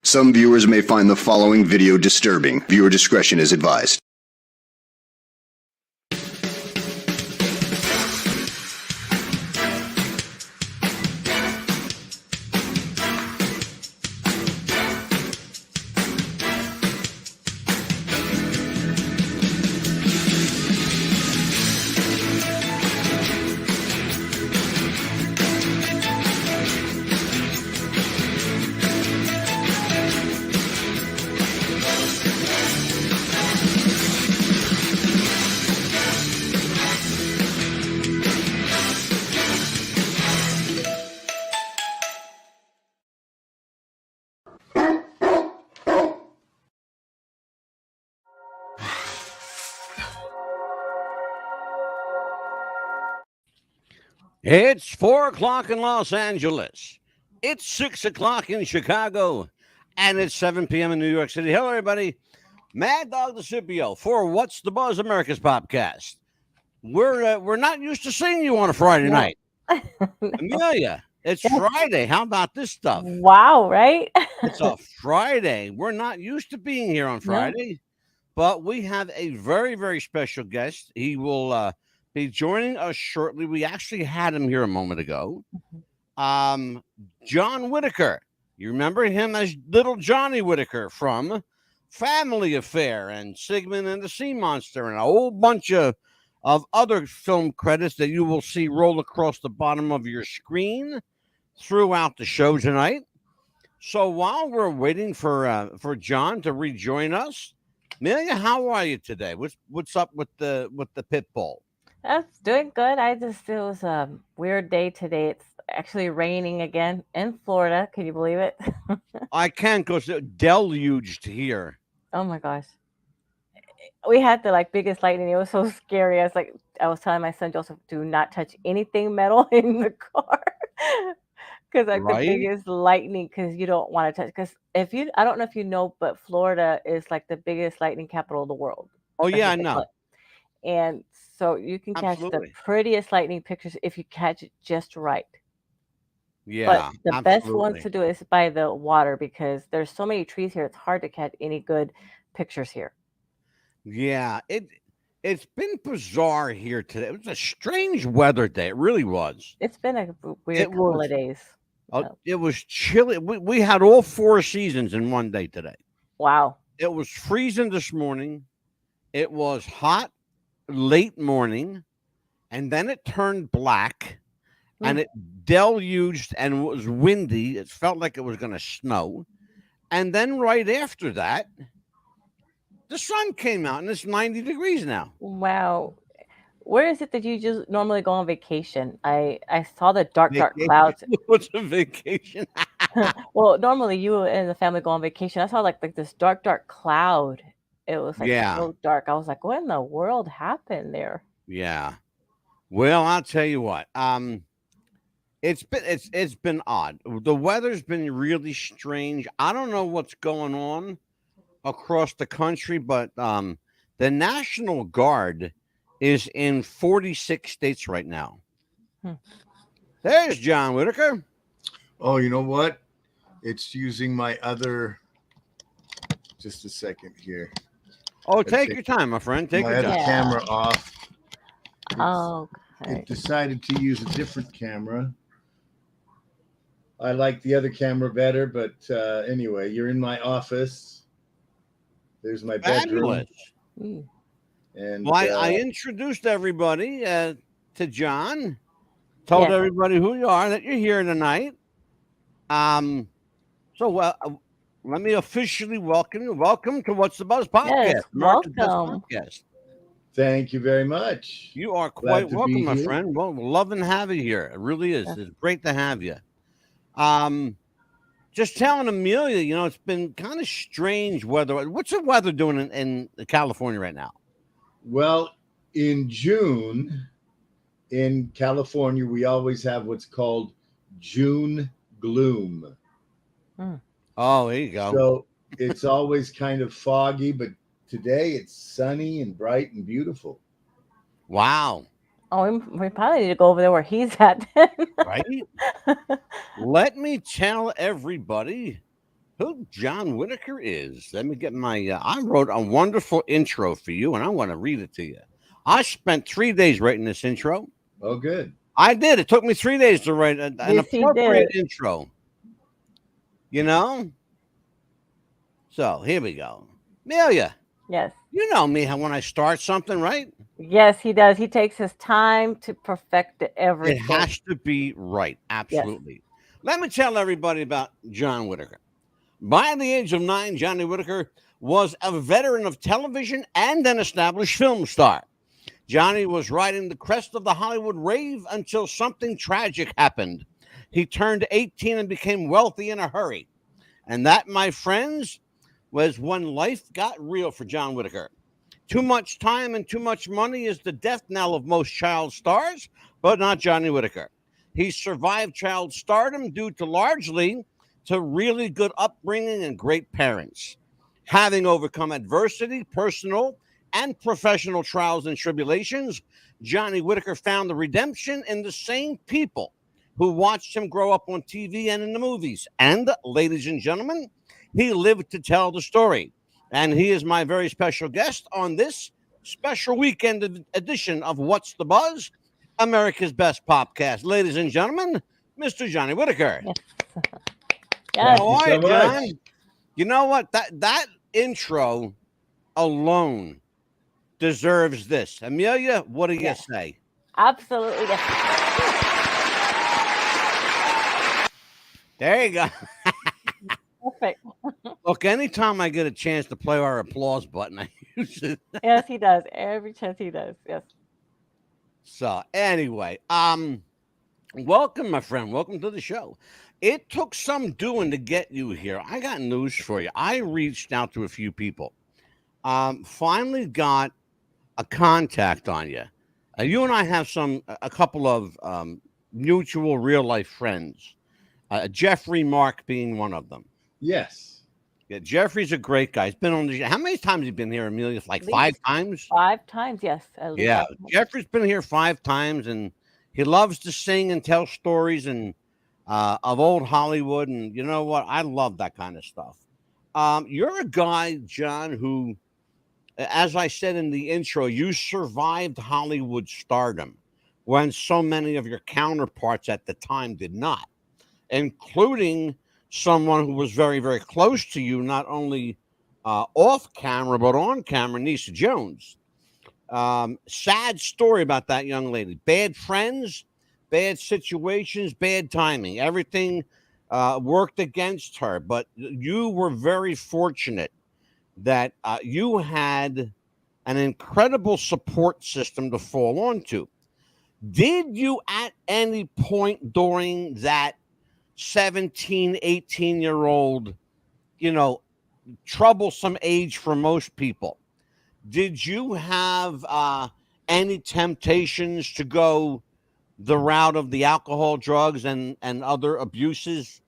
Some viewers may find the following video disturbing. Viewer discretion is advised. It's 4 o'clock in Los Angeles. It's 6 o'clock in Chicago. And it's 7 p.m. in New York City. Hello, everybody. Mad Dog DeCipio for What's the Buzz America's Popcast. We're not used to seeing you on a Friday night. Amelia, it's Friday. How about this stuff? Wow, right? It's a Friday. We're not used to being here on Friday, but we have a very, very special guest. He will be joining us shortly. We actually had him here a moment ago. John Whittaker. You remember him as Little Johnny Whittaker from Family Affair and Sigmund and the Sea Monster and a whole bunch of other film credits that you will see roll across the bottom of your screen throughout the show tonight. So while we're waiting for John to rejoin us, Amelia, how are you today? What's up with the pit bull? That's doing good. It was a weird day today. It's actually raining again in Florida. Can you believe it? I can, because it deluged here. Oh my gosh. We had the biggest lightning. It was so scary. I was telling my son Joseph, do not touch anything metal in the car. Because the biggest lightning, because you don't want to touch. Because I don't know if you know, but Florida is the biggest lightning capital of the world. Oh yeah, I know. And so you can catch the prettiest lightning pictures if you catch it just right. Yeah, but the best one to do is by the water, because there's so many trees here. It's hard to catch any good pictures here. Yeah, it's been bizarre here today. It was a strange weather day. It really was. It's been a weird couple of days. It was chilly. We had all 4 seasons in one day today. Wow. It was freezing this morning. It was hot late morning, and then it turned black, and it deluged and was windy. It felt like it was going to snow. And then right after that, the sun came out, and it's 90 degrees now. Wow. Where is it that you just normally go on vacation? I saw the dark clouds. What's a vacation? Well, normally you and the family go on vacation. I saw like this dark cloud. It was so dark. I was like, what in the world happened there? Yeah. Well, I'll tell you what. It's been odd. The weather's been really strange. I don't know what's going on across the country, but the National Guard is in 46 states right now. There's John Whittaker. Oh, you know what? It's using my other. Just a second here. Oh, take your time, my friend. Take your time. I had the camera off. Okay. It decided to use a different camera. I like the other camera better, but anyway, you're in my office. There's my bedroom. And well, I introduced everybody to John. Told everybody who you are, that you're here tonight. Let me officially welcome you. Welcome to What's the Buzz Podcast. Yes, welcome. Podcast. Thank you very much. You are quite welcome, my friend. Well, love and have you here. It really is. It's great to have you. Just telling Amelia, it's been kind of strange weather. What's the weather doing in California right now? Well, in June, in California, we always have what's called June gloom. Oh, there you go. So it's always kind of foggy, but today it's sunny and bright and beautiful. Wow. Oh, we probably need to go over there where he's at. Right? Let me tell everybody who John Whittaker is. Let me get my. I wrote a wonderful intro for you, and I want to read it to you. I spent 3 days writing this intro. Oh, good. I did. It took me 3 days to write an Yes, he appropriate did. intro. You know? So here we go. Amelia, Yes. you know me when I start something, right? Yes, he does. He takes his time to perfect everything. It has to be right. Absolutely. Let me tell everybody about John Whittaker. By the age of 9, Johnny Whittaker was a veteran of television and an established film star. Johnny was riding the crest of the Hollywood rave until something tragic happened. He turned 18 and became wealthy in a hurry. And that, my friends, was when life got real for John Whittaker. Too much time and too much money is the death knell of most child stars, but not Johnny Whittaker. He survived child stardom due to largely to really good upbringing and great parents. Having overcome adversity, personal and professional trials and tribulations, Johnny Whittaker found the redemption in the same people who watched him grow up on TV and in the movies. And, ladies and gentlemen, he lived to tell the story. And he is my very special guest on this special weekend edition of What's the Buzz? America's Best Popcast. Ladies and gentlemen, Mr. Johnny Whittaker. Yes. Thank How you are so you, John? much. You know what? That intro alone deserves this. Amelia, what do you Yes. say? Absolutely. Yes. There you go. Perfect. Look, anytime I get a chance to play our applause button, I use it. Yes, he does. Every chance he does. Yes. So anyway, welcome, my friend. Welcome to the show. It took some doing to get you here. I got news for you. I reached out to a few people. Finally got a contact on you. You and I have a couple of mutual real life friends. Jeffrey Mark being one of them. Yes. Yeah, Jeffrey's a great guy. He's been on the. How many times have you been here, Amelia? Like 5 times. 5 times, yes. At least Yeah, 5 times. Jeffrey's been here 5 times, and he loves to sing and tell stories and of old Hollywood. And you know what? I love that kind of stuff. You're a guy, John, who, as I said in the intro, you survived Hollywood stardom when so many of your counterparts at the time did not, including someone who was very, very close to you, not only off camera, but on camera, Nisa Jones. Sad story about that young lady. Bad friends, bad situations, bad timing. Everything worked against her, but you were very fortunate that you had an incredible support system to fall onto. Did you at any point during that 17, 18-year-old, troublesome age for most people, did you have any temptations to go the route of the alcohol, drugs, and other abuses?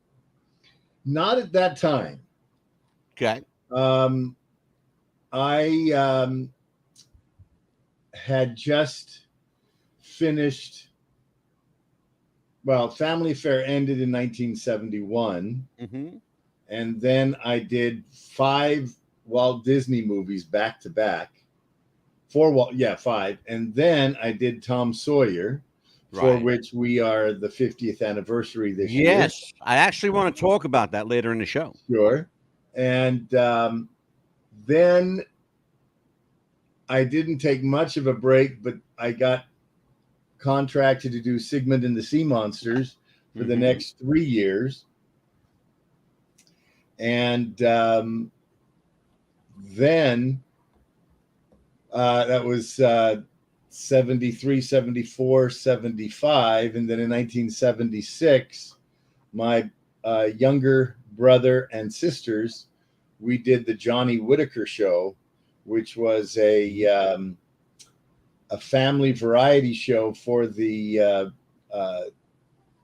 Not at that time. Okay. I had just finished. Well, Family Affair ended in 1971. Mm-hmm. And then I did 5 Walt Disney movies back to back. 5. And then I did Tom Sawyer, for which we are the 50th anniversary this year. Yes, I actually want to talk about that later in the show. Sure. And then I didn't take much of a break, but I got contracted to do Sigmund and the Sea Monsters for the next 3 years. And then that was 73, 74, 75. And then in 1976, my younger brother and sisters, we did the Johnny Whittaker Show, which was a family variety show for the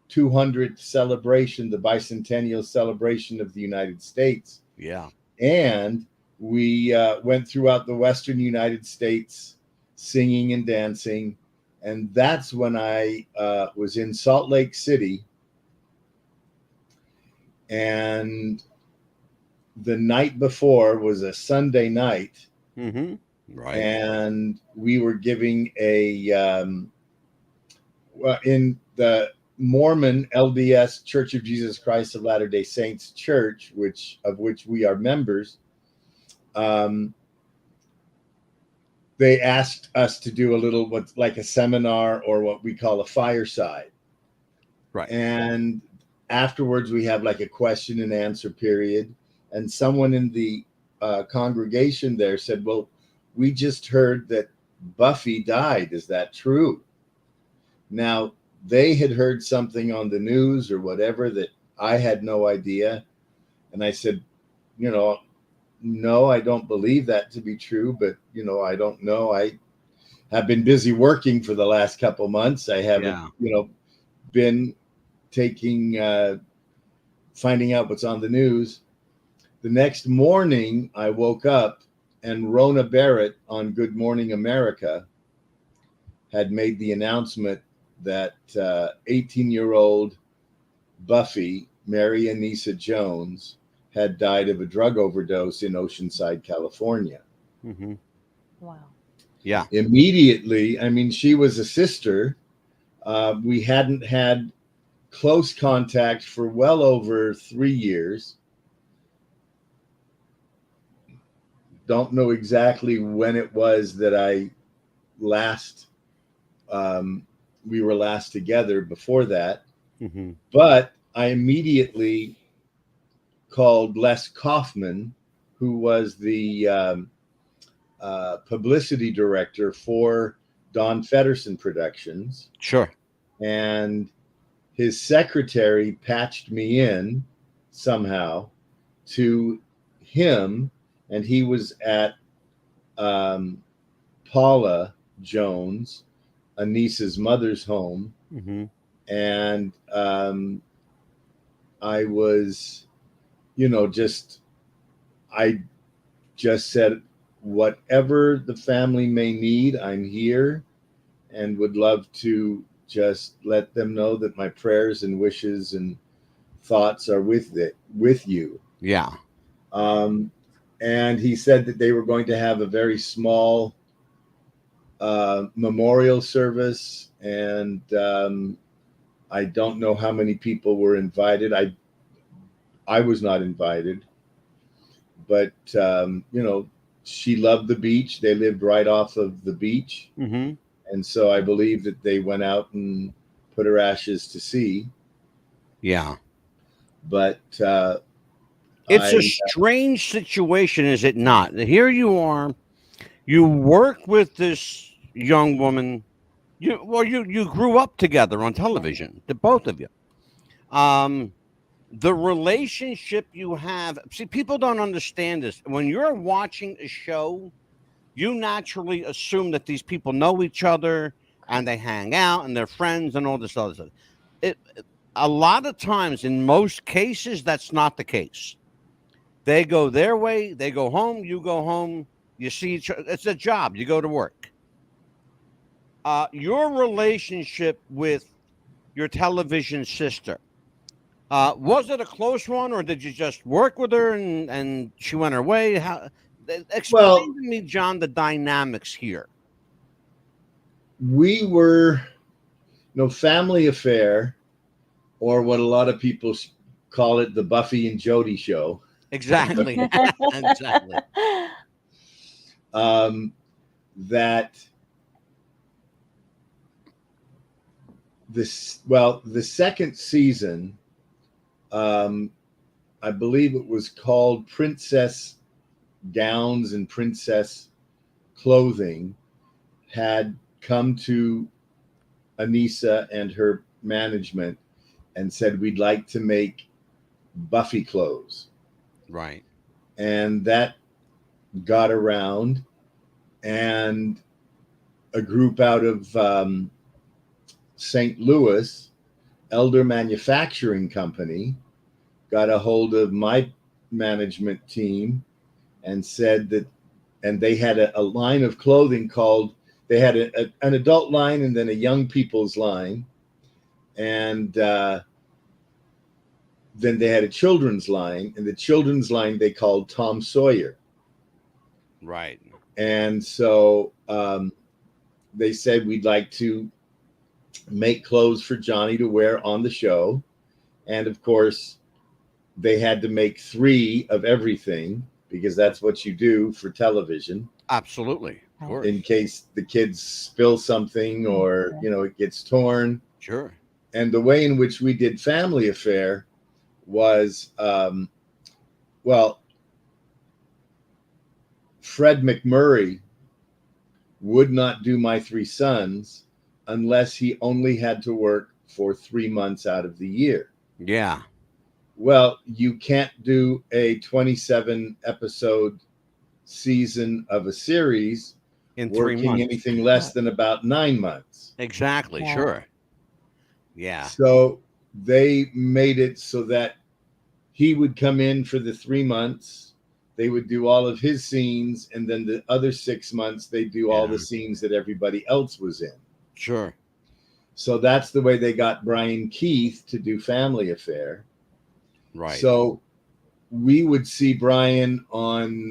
200th celebration, the bicentennial celebration of the United States. Yeah. And we went throughout the Western United States singing and dancing. And that's when I was in Salt Lake City. And the night before was a Sunday night. Mm-hmm. Right. And we were giving in the Mormon LDS Church of Jesus Christ of Latter-day Saints Church, of which we are members. They asked us to do a little what's like a seminar or what we call a fireside. Right. And afterwards we have like a question and answer period. And someone in the congregation there said, well, we just heard that Buffy died. Is that true? Now, they had heard something on the news or whatever that I had no idea. And I said, no, I don't believe that to be true, but, I don't know. I have been busy working for the last couple months. I haven't, been finding out what's on the news. The next morning, I woke up and Rona Barrett on Good Morning America had made the announcement that 18-year-old Buffy, Mary Anissa Jones, had died of a drug overdose in Oceanside, California. Mm-hmm. Wow. Yeah. Immediately, I mean, she was a sister. We hadn't had close contact for well over 3 years. Don't know exactly when it was that we were last together before that. Mm-hmm. But I immediately called Les Kaufman, who was the publicity director for Don Feddersen Productions. Sure. And his secretary patched me in somehow to him, and he was at Paula Jones, Anissa's mother's home. Mm-hmm. And I was, I just said, whatever the family may need, I'm here and would love to just let them know that my prayers and wishes and thoughts are with you. Yeah. And he said that they were going to have a very small memorial service, and I don't know how many people were invited. I was not invited, but she loved the beach. They lived right off of the beach. Mm-hmm. And so I believe that they went out and put her ashes to sea. Yeah. But it's a strange situation, is it not? Here you are. You work with this young woman. You grew up together on television, the both of you. The relationship you have. See, people don't understand this. When you're watching a show, you naturally assume that these people know each other and they hang out and they're friends and all this other stuff. A lot of times, in most cases, that's not the case. They go their way, they go home, you go home, you see each other. It's a job, you go to work. Your relationship with your television sister, was it a close one, or did you just work with her and she went her way? Explain to me, John, the dynamics here. We were family affair, or what a lot of people call it, the Buffy and Jody show. Exactly. Exactly. The second season, I believe it was called Princess Gowns and Princess Clothing, had come to Anissa and her management and said, we'd like to make Buffy clothes. Right. And that got around, and a group out of St. Louis, Elder Manufacturing Company, got a hold of my management team and said that, and they had a line of clothing called, they had an adult line and then a young people's line. And then they had a children's line, and the children's line they called Tom Sawyer. Right. And so they said, we'd like to make clothes for Johnny to wear on the show. And of course, they had to make 3 of everything, because that's what you do for television. Absolutely. Of course. In case the kids spill something or, it gets torn. Sure. And the way in which we did Family Affair was, Fred McMurray would not do My 3 Sons unless he only had to work for 3 months out of the year. Yeah. Well, you can't do a 27 episode season of a series in 3 working months. anything less than about 9 months. Exactly. Yeah. Sure. Yeah. So they made it so that he would come in for the 3 months. They would do all of his scenes, and then the other 6 months they do all the scenes that everybody else was in. Sure. So that's the way they got Brian Keith to do Family Affair. Right. So we would see Brian on,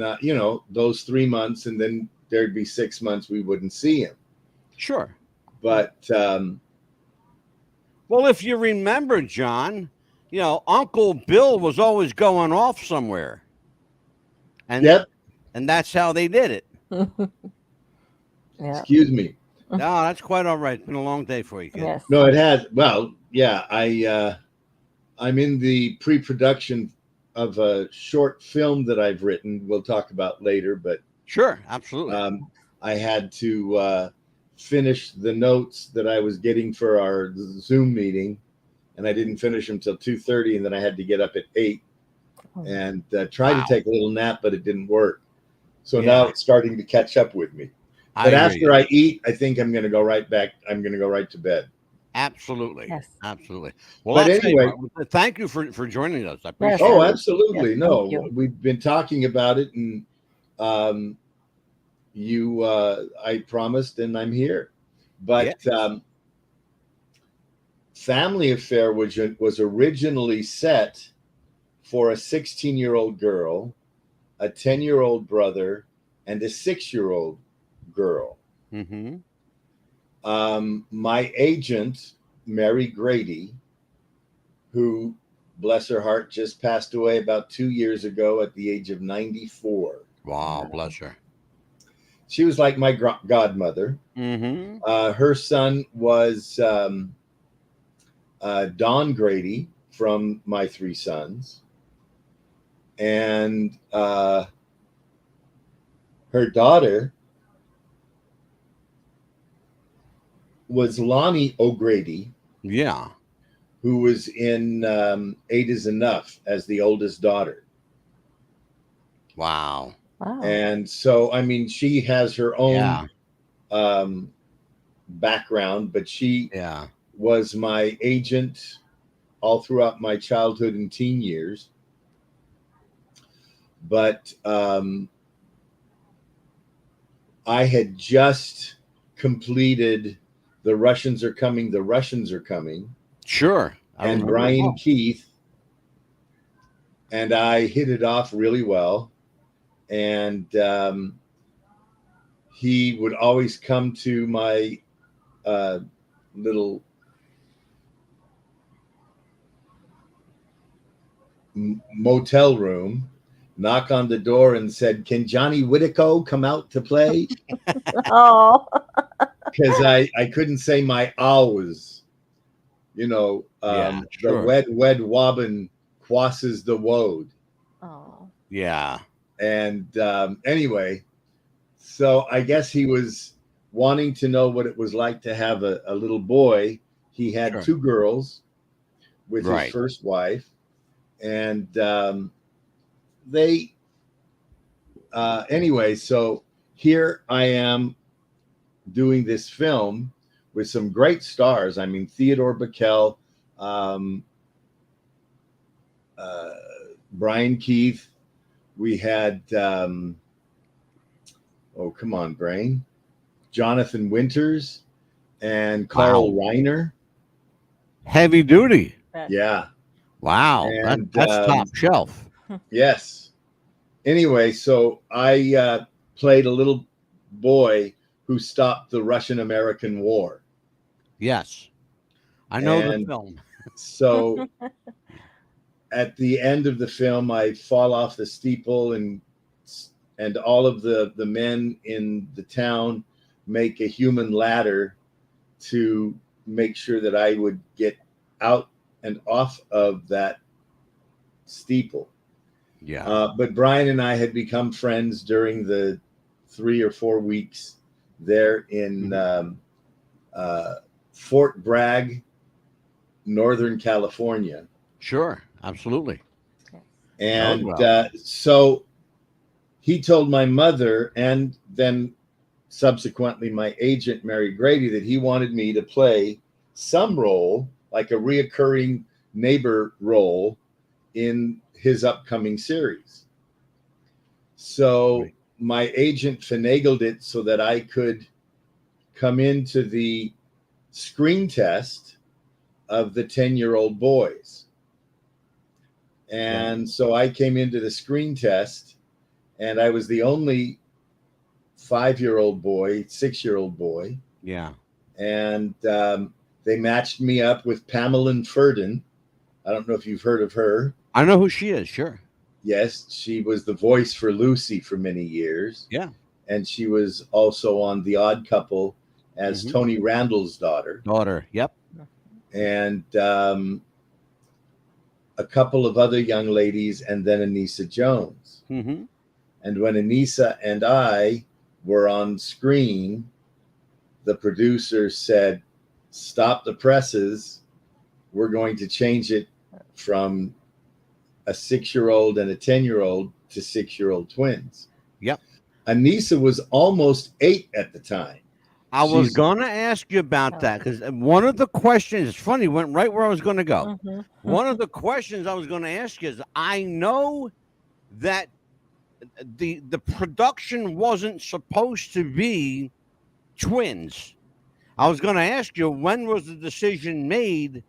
those 3 months, and then there'd be 6 months we wouldn't see him. Sure. But, well, if you remember, John, Uncle Bill was always going off somewhere. And and that's how they did it. Yeah. Excuse me. No, that's quite all right. It's been a long day for you, kid. Yes. No, it has. Well, yeah, I'm in the pre-production of a short film that I've written. We'll talk about later, but sure, absolutely. I had to finish the notes that I was getting for our Zoom meeting, and I didn't finish them till 2:30, and then I had to get up at 8 and tried to take a little nap, but it didn't work. So now it's starting to catch up with me. But after I eat, I think I'm going to go right back. I'm going to go right to bed. Absolutely. Yes. Absolutely. Well, but anyway, thank you for joining us. I appreciate it. Oh, it. absolutely. Yeah, no, we've been talking about it, and I promised, and I'm here. But Family Affair was originally set for a 16-year-old girl, a 10-year-old brother, and a 6-year-old girl. Mm-hmm. My agent, Mary Grady, who, bless her heart, just passed away about 2 years ago at the age of 94. Wow, bless her. She was like my godmother. Mm-hmm. Her son was Don Grady from My 3 Sons. And her daughter was Lonnie O'Grady. Yeah. Who was in 8 is Enough as the oldest daughter. Wow. And so, I mean, she has her own background, but she was my agent all throughout my childhood and teen years. But I had just completed The Russians Are Coming, The Russians Are Coming. Sure. And Brian Keith and I hit it off really well. And he would always come to my little motel room, knock on the door and said, "Can Johnny Whittaker come out to play?" Oh. Because I couldn't say my was, sure. The wed wobbin quasses the woad. Oh. Yeah. And anyway, so I guess he was wanting to know what it was like to have a little boy. He had 2 girls with his first wife. And anyway, so here I am doing this film with some great stars. I mean, Theodore Bickel, Brian Keith. We had, oh, come on, brain. Jonathan Winters and Carl Reiner. Heavy duty. Yeah. Wow, And that's top shelf. yes. Anyway, so I played a little boy who stopped the Russian-American War. Yes, I know the And film. so at the end of the film, I fall off the steeple, and all of the men in the town make a human ladder to make sure that I would get out and off of that steeple. Yeah. But Brian and I had become friends during the 3 or 4 weeks there in Fort Bragg, Northern California. Sure, absolutely. And so he told my mother, and then subsequently my agent, Mary Grady, that he wanted me to play some role, like a reoccurring neighbor role, in his upcoming series. So my agent finagled it so that I could come into the screen test of the 10-year-old boys. And so I came into the screen test, and I was the only 5-year-old boy, 6-year-old boy. Yeah. And they matched me up with Pamela Ferdin. I don't know if you've heard of her. I know who she is, sure. Yes, she was the voice for Lucy for many years. Yeah. And she was also on The Odd Couple as Tony Randall's daughter. Yep. And a couple of other young ladies, and then Anissa Jones. And when Anissa and I were on screen, the producer said, "Stop the presses. We're going to change it from a 6-year-old and a 10-year-old to 6-year-old twins." Yep. Anissa was almost 8 at the time. I was going to ask you about that, because one of the questions, it's funny, went right where I was going to go. One of the questions I was going to ask you is, I know that the production wasn't supposed to be twins. I was going to ask you, when was the decision made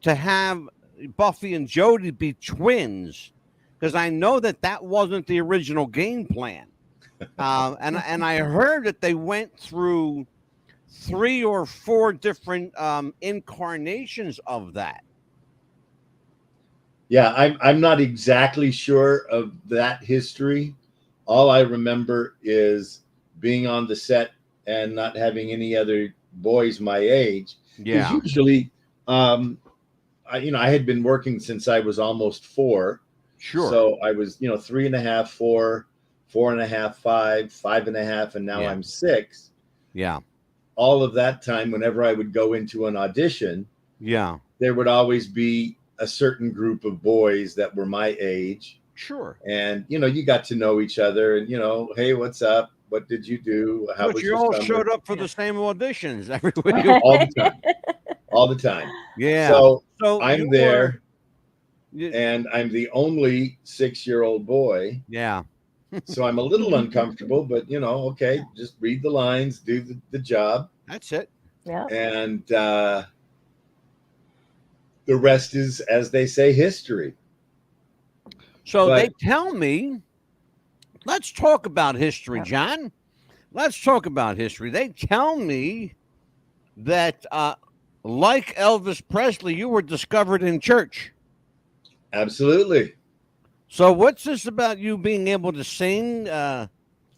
to have Buffy and Jody be twins? Because I know that wasn't the original game plan. And I heard that they went through 3 or 4 different incarnations of that. Yeah, I'm not exactly sure of that history. All I remember is being on the set and not having any other boys my age. Yeah. Because usually, I had been working since I was almost 4. Sure. So I was, 3.5, 4, 4.5, 5, 5.5, and now I'm 6. Yeah. All of that time, whenever I would go into an audition, there would always be a certain group of boys that were my age. Sure. And, you got to know each other, and, hey, what's up? What did you do? How was you your all summer? showed up for the same auditions everywhere. All the time. All the time. Yeah. So I'm there, and I'm the only 6-year-old boy. Yeah. So I'm a little uncomfortable, but, okay, just read the lines, do the job. That's it. Yeah. And the rest is, as they say, history. So they tell me, let's talk about history, John. Let's talk about history. They tell me that, like Elvis Presley, you were discovered in church. Absolutely. So what's this about you being able to sing,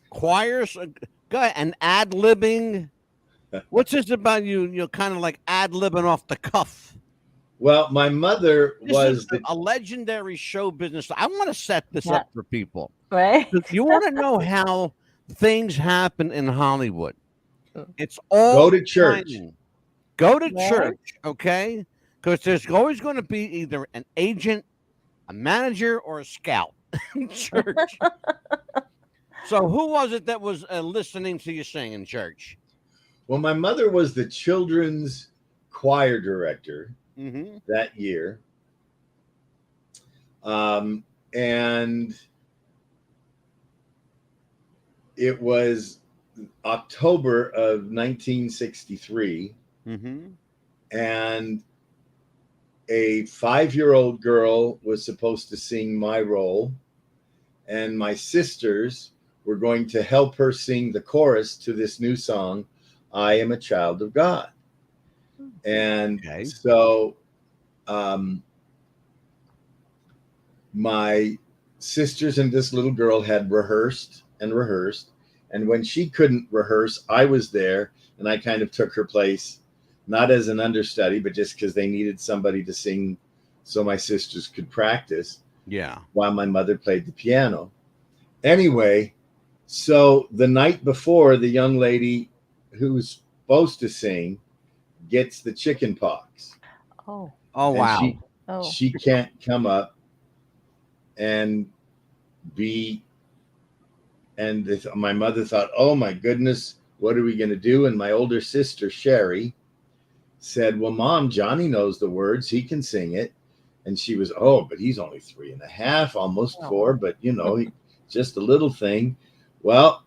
choirs, and ad-libbing? What's this about you kind of like ad-libbing off the cuff? Well, my mother was a legendary show business. I want to set this up for people. Right. If you want to know how things happen in Hollywood, it's all go to church. timing. Go to church, okay? Because there's always going to be either an agent, a manager, or a scout in church. So who was it that was listening to you sing in church? Well, my mother was the children's choir director that year. And it was October of 1963. And a 5-year-old girl was supposed to sing my role, and my sisters were going to help her sing the chorus to this new song, I Am a Child of God. And so my sisters and this little girl had rehearsed and rehearsed. And when she couldn't rehearse, I was there, and I kind of took her place, not as an understudy, but just because they needed somebody to sing so my sisters could practice. Yeah. While my mother played the piano. Anyway, so the night before, the young lady who's supposed to sing gets the chicken pox. Oh. Oh, wow. She can't come up and be, and my mother thought, oh my goodness, what are we going to do? And my older sister, Sherry, said, well, Mom, Johnny knows the words. He can sing it. And she was, oh, but he's only 3.5, almost 4, but just a little thing. Well,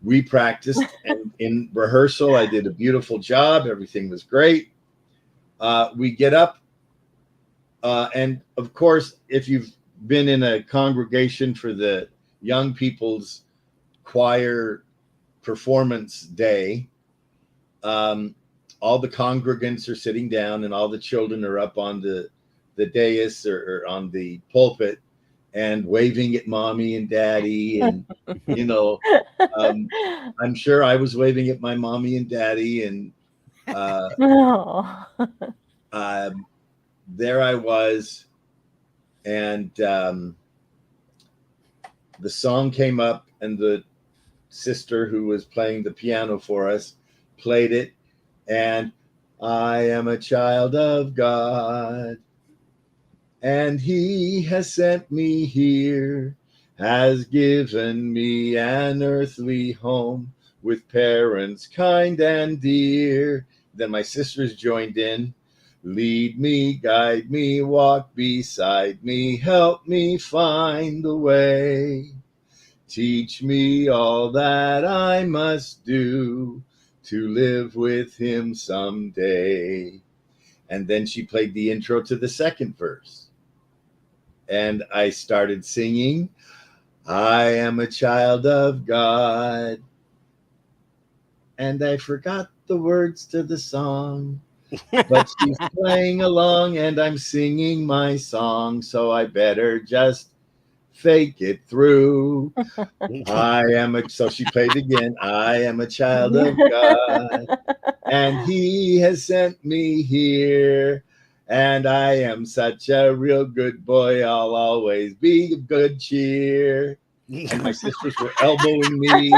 we practiced, and in rehearsal, I did a beautiful job. Everything was great. We get up, and of course, if you've been in a congregation for the young people's choir performance day, all the congregants are sitting down, and all the children are up on the dais or on the pulpit and waving at mommy and daddy. And, I'm sure I was waving at my mommy and daddy. And there I was. And the song came up, and the sister who was playing the piano for us played it. And I am a child of God, and he has sent me here, has given me an earthly home with parents kind and dear. Then my sisters joined in. Lead me, guide me, walk beside me, help me find the way. Teach me all that I must do to live with him someday. And then she played the intro to the second verse. And I started singing, I am a child of God. And I forgot the words to the song, but she's playing along, and I'm singing my song, so I better just fake it through. So she played again, I am a child of God, and he has sent me here. And I am such a real good boy. I'll always be of good cheer. And my sisters were elbowing me.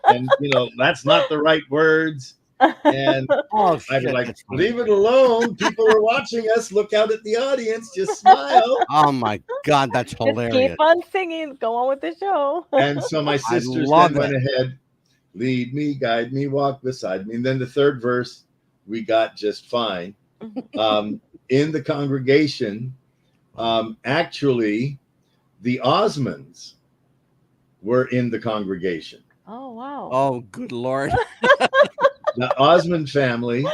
And, that's not the right words. And I was like, leave it alone. People are watching us. Look out at the audience. Just smile. Oh, my God. That's hilarious. Just keep on singing. Go on with the show. And so my sisters then went ahead. Lead me, guide me, walk beside me. And then the third verse, we got just fine. In the congregation, actually, the Osmonds were in the congregation. Oh, wow. Oh, good Lord. The Osmond family,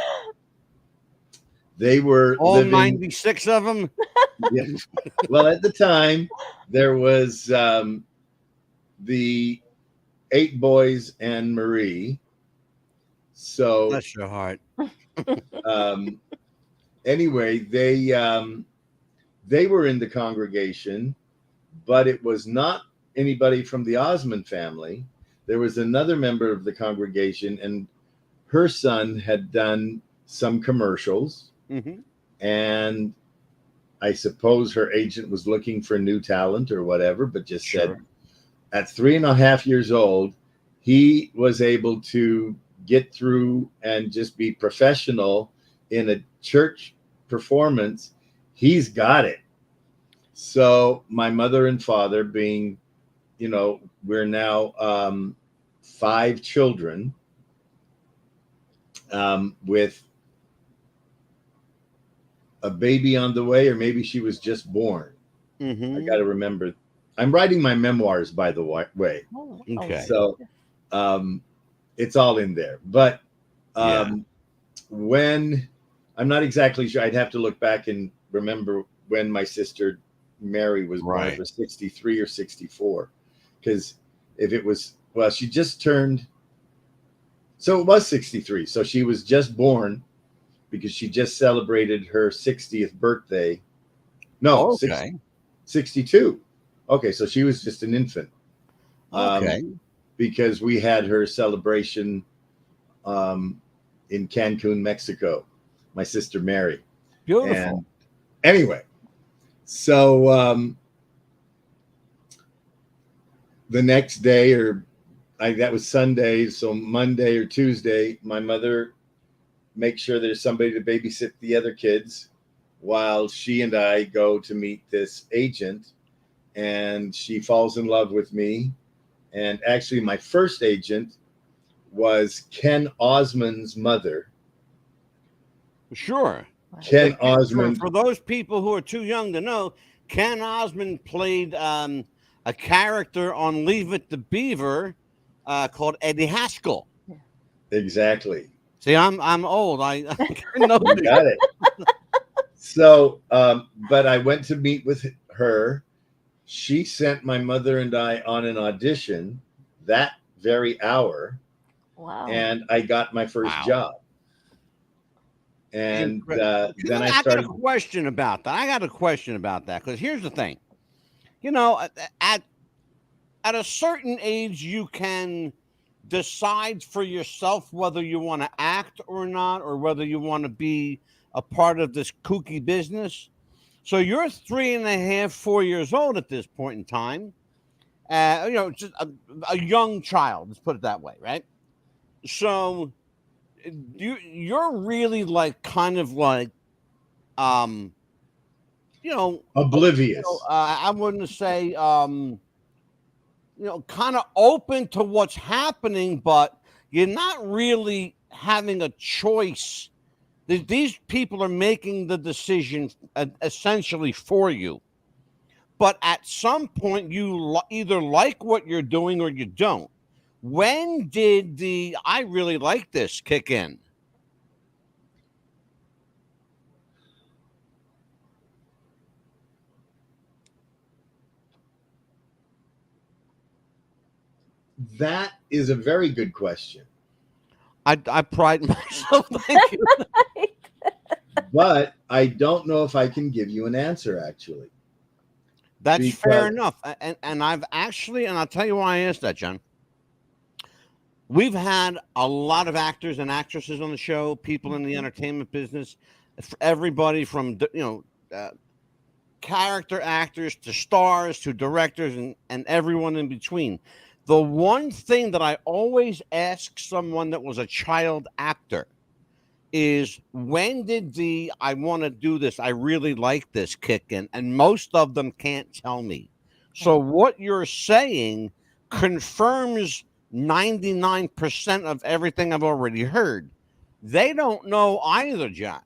they were all living, 96 of them. Yeah. Well, at the time, there was the 8 boys and Marie. So bless your heart. Anyway, they were in the congregation, but it was not anybody from the Osmond family. There was another member of the congregation, and her son had done some commercials. Mm-hmm. And I suppose her agent was looking for new talent or whatever, but just said at 3.5 years old, he was able to get through and just be professional in a church performance. He's got it. So my mother and father being, we're now 5 children with a baby on the way, or maybe she was just born. Mm-hmm. I got to remember. I'm writing my memoirs, by the way. Oh, okay. So it's all in there. But when I'm not exactly sure. I'd have to look back and remember when my sister Mary was born. It was 63 or 64. Because if it was, well, she just turned, so it was 63. So she was just born because she just celebrated her 60th birthday. No, okay. 62. Okay, so she was just an infant. Okay. Because we had her celebration in Cancun, Mexico, my sister Mary. Beautiful. And anyway, so the next day, that was Sunday, so Monday or Tuesday, my mother makes sure there's somebody to babysit the other kids while she and I go to meet this agent, and she falls in love with me. And actually, my first agent was Ken Osmond's mother. Sure. Ken Osmond. For those people who are too young to know, Ken Osmond played a character on Leave It to Beaver called Eddie Haskell. Exactly. See, I'm old. I know. You got it. So, but I went to meet with her. She sent my mother and I on an audition that very hour. Wow. And I got my first job. And then I started. I got a question about that. Because here's the thing. You know, at a certain age, you can decide for yourself whether you want to act or not, or whether you want to be a part of this kooky business. So you're 3.5, 4 years old at this point in time. You know, just a young child. Let's put it that way, right? So you're really like kind of like, you know, oblivious. You know, I wouldn't say, you know, kind of open to what's happening, but you're not really having a choice. These people are making the decision essentially for you. But at some point, you either like what you're doing or you don't. When did the "I really like this" kick in? That is a very good question. I pride myself. Thank you. But I don't know if I can give you an answer, actually. That's fair enough. And I've actually, and I'll tell you why I asked that, John. We've had a lot of actors and actresses on the show, people in the entertainment business, everybody from, you know, character actors to stars to directors and everyone in between. The one thing that I always ask someone that was a child actor is, when did the "I want to do this, I really like this" kick in? And most of them can't tell me. So what you're saying confirms 99% of everything I've already heard. They don't know either, John.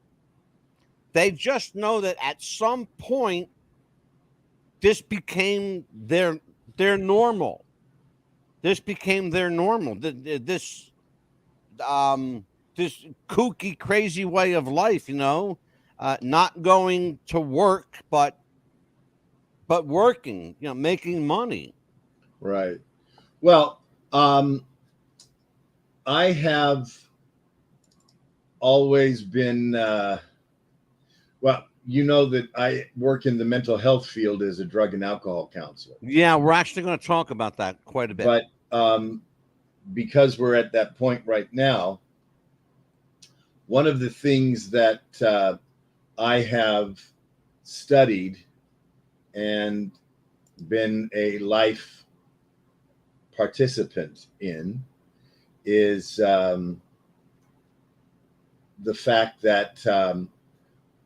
They just know that at some point this became their normal. This became their normal. This kooky, crazy way of life, you know, not going to work, but working, you know, making money. Right. Well, I have always been, well, you know that I work in the mental health field as a drug and alcohol counselor. Yeah, we're actually going to talk about that quite a bit. But because we're at that point right now, one of the things that I have studied and been a life participant in is the fact that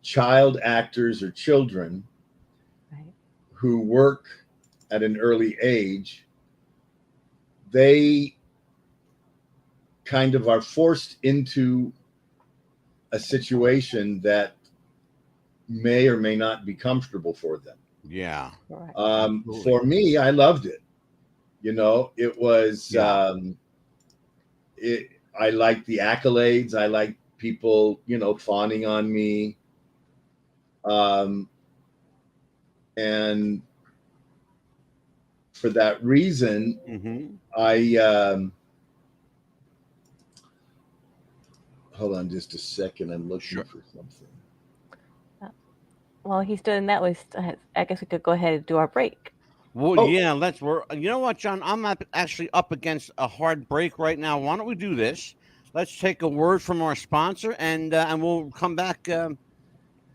child actors or children who work at an early age, they kind of are forced into a situation that may or may not be comfortable for them. Yeah. For me, I loved it. You know, it was, I liked the accolades. I liked people, fawning on me. And for that reason, I hold on just a second. I'm looking for something. While he's doing that, I guess we could go ahead and do our break. Well, yeah, you know what, John? I'm actually up against a hard break right now. Why don't we do this? Let's take a word from our sponsor, and we'll come back.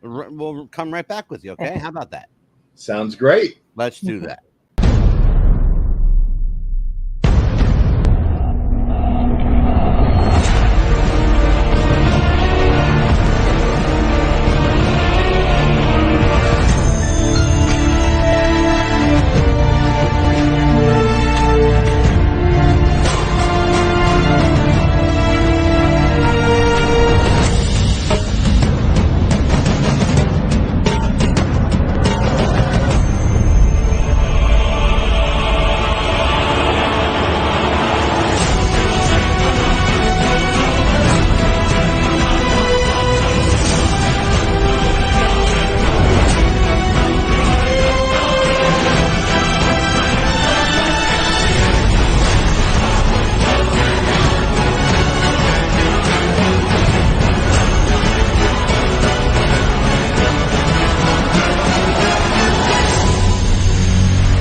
We'll come right back with you. Okay? How about that? Sounds great. Let's do that.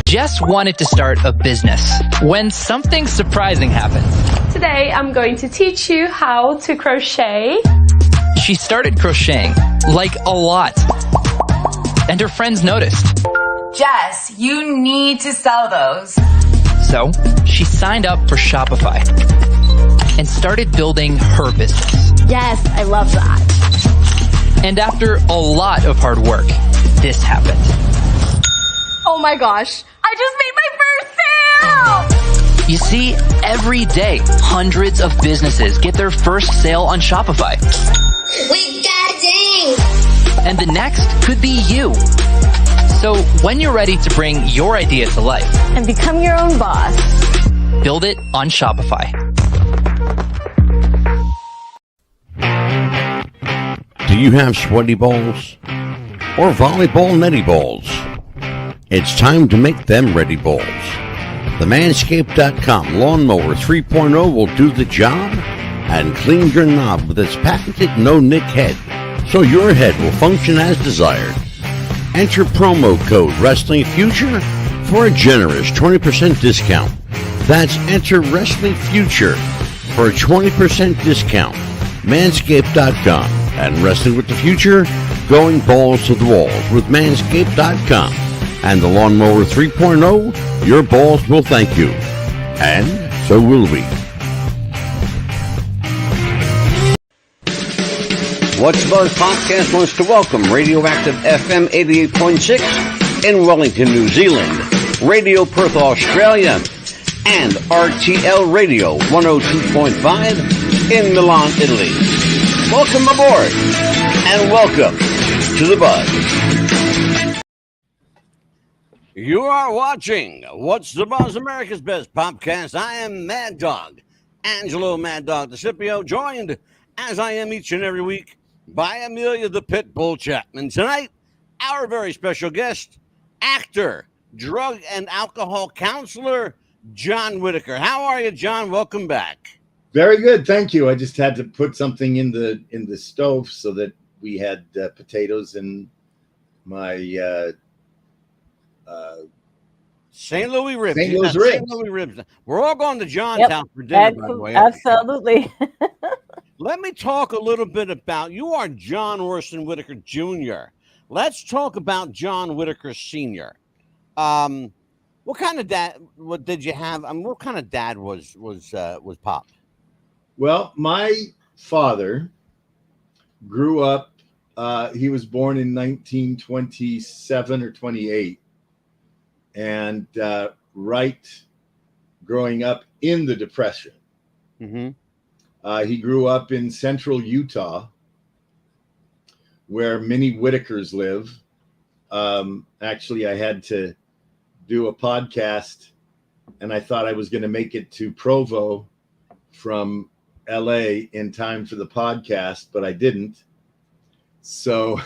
Jess wanted to start a business when something surprising happened. Today, I'm going to teach you how to crochet. She started crocheting, like a lot. And her friends noticed. Jess, you need to sell those. So she signed up for Shopify and started building her business. Yes, I love that. And after a lot of hard work, this happened. Oh my gosh, I just made my first sale! You see, every day, hundreds of businesses get their first sale on Shopify. We got it! And the next could be you. So when you're ready to bring your idea to life And become your own boss. build it on Shopify. Do you have sweaty balls or volleyball netty balls? It's time to make them ready balls. The Manscaped.com Lawnmower 3.0 will do the job and clean your knob with its patented no-nick head, so your head will function as desired. Enter promo code WrestlingFuture for a generous 20% discount. That's enter WrestlingFuture for a 20% discount. Manscaped.com and Wrestling with the Future, going balls to the walls with Manscaped.com. And the Lawnmower 3.0, your balls will thank you. And so will we. What's the Buzz Podcast wants to welcome Radioactive FM 88.6 in Wellington, New Zealand, Radio Perth, Australia, and RTL Radio 102.5 in Milan, Italy. Welcome aboard, and welcome to the Buzz. You are watching What's the Buzz, America's Best Podcast. I am Mad Dog, Angelo Mad Dog DeCipio, joined, as I am each and every week, by Amelia the Pitbull Chapman. Tonight, our very special guest, actor, drug and alcohol counselor, John Whittaker. How are you, John? Welcome back. Very good, thank you. I just had to put something in the stove so that we had potatoes in my St. Louis ribs. St. Louis ribs. St. Louis ribs. We're all going to John's house for dinner, by the way. Absolutely. Let me talk a little bit about, you are John Orson Whittaker Jr. Let's talk about John Whittaker Sr. What kind of dad, what did you have? What kind of dad was Pop? Well, my father grew up, he was born in 1927 or 28. And right growing up in the Depression. Mm-hmm. He grew up in central Utah, where many Whittakers live. Actually, I had to do a podcast, and I thought I was going to make it to Provo from LA in time for the podcast, but I didn't. So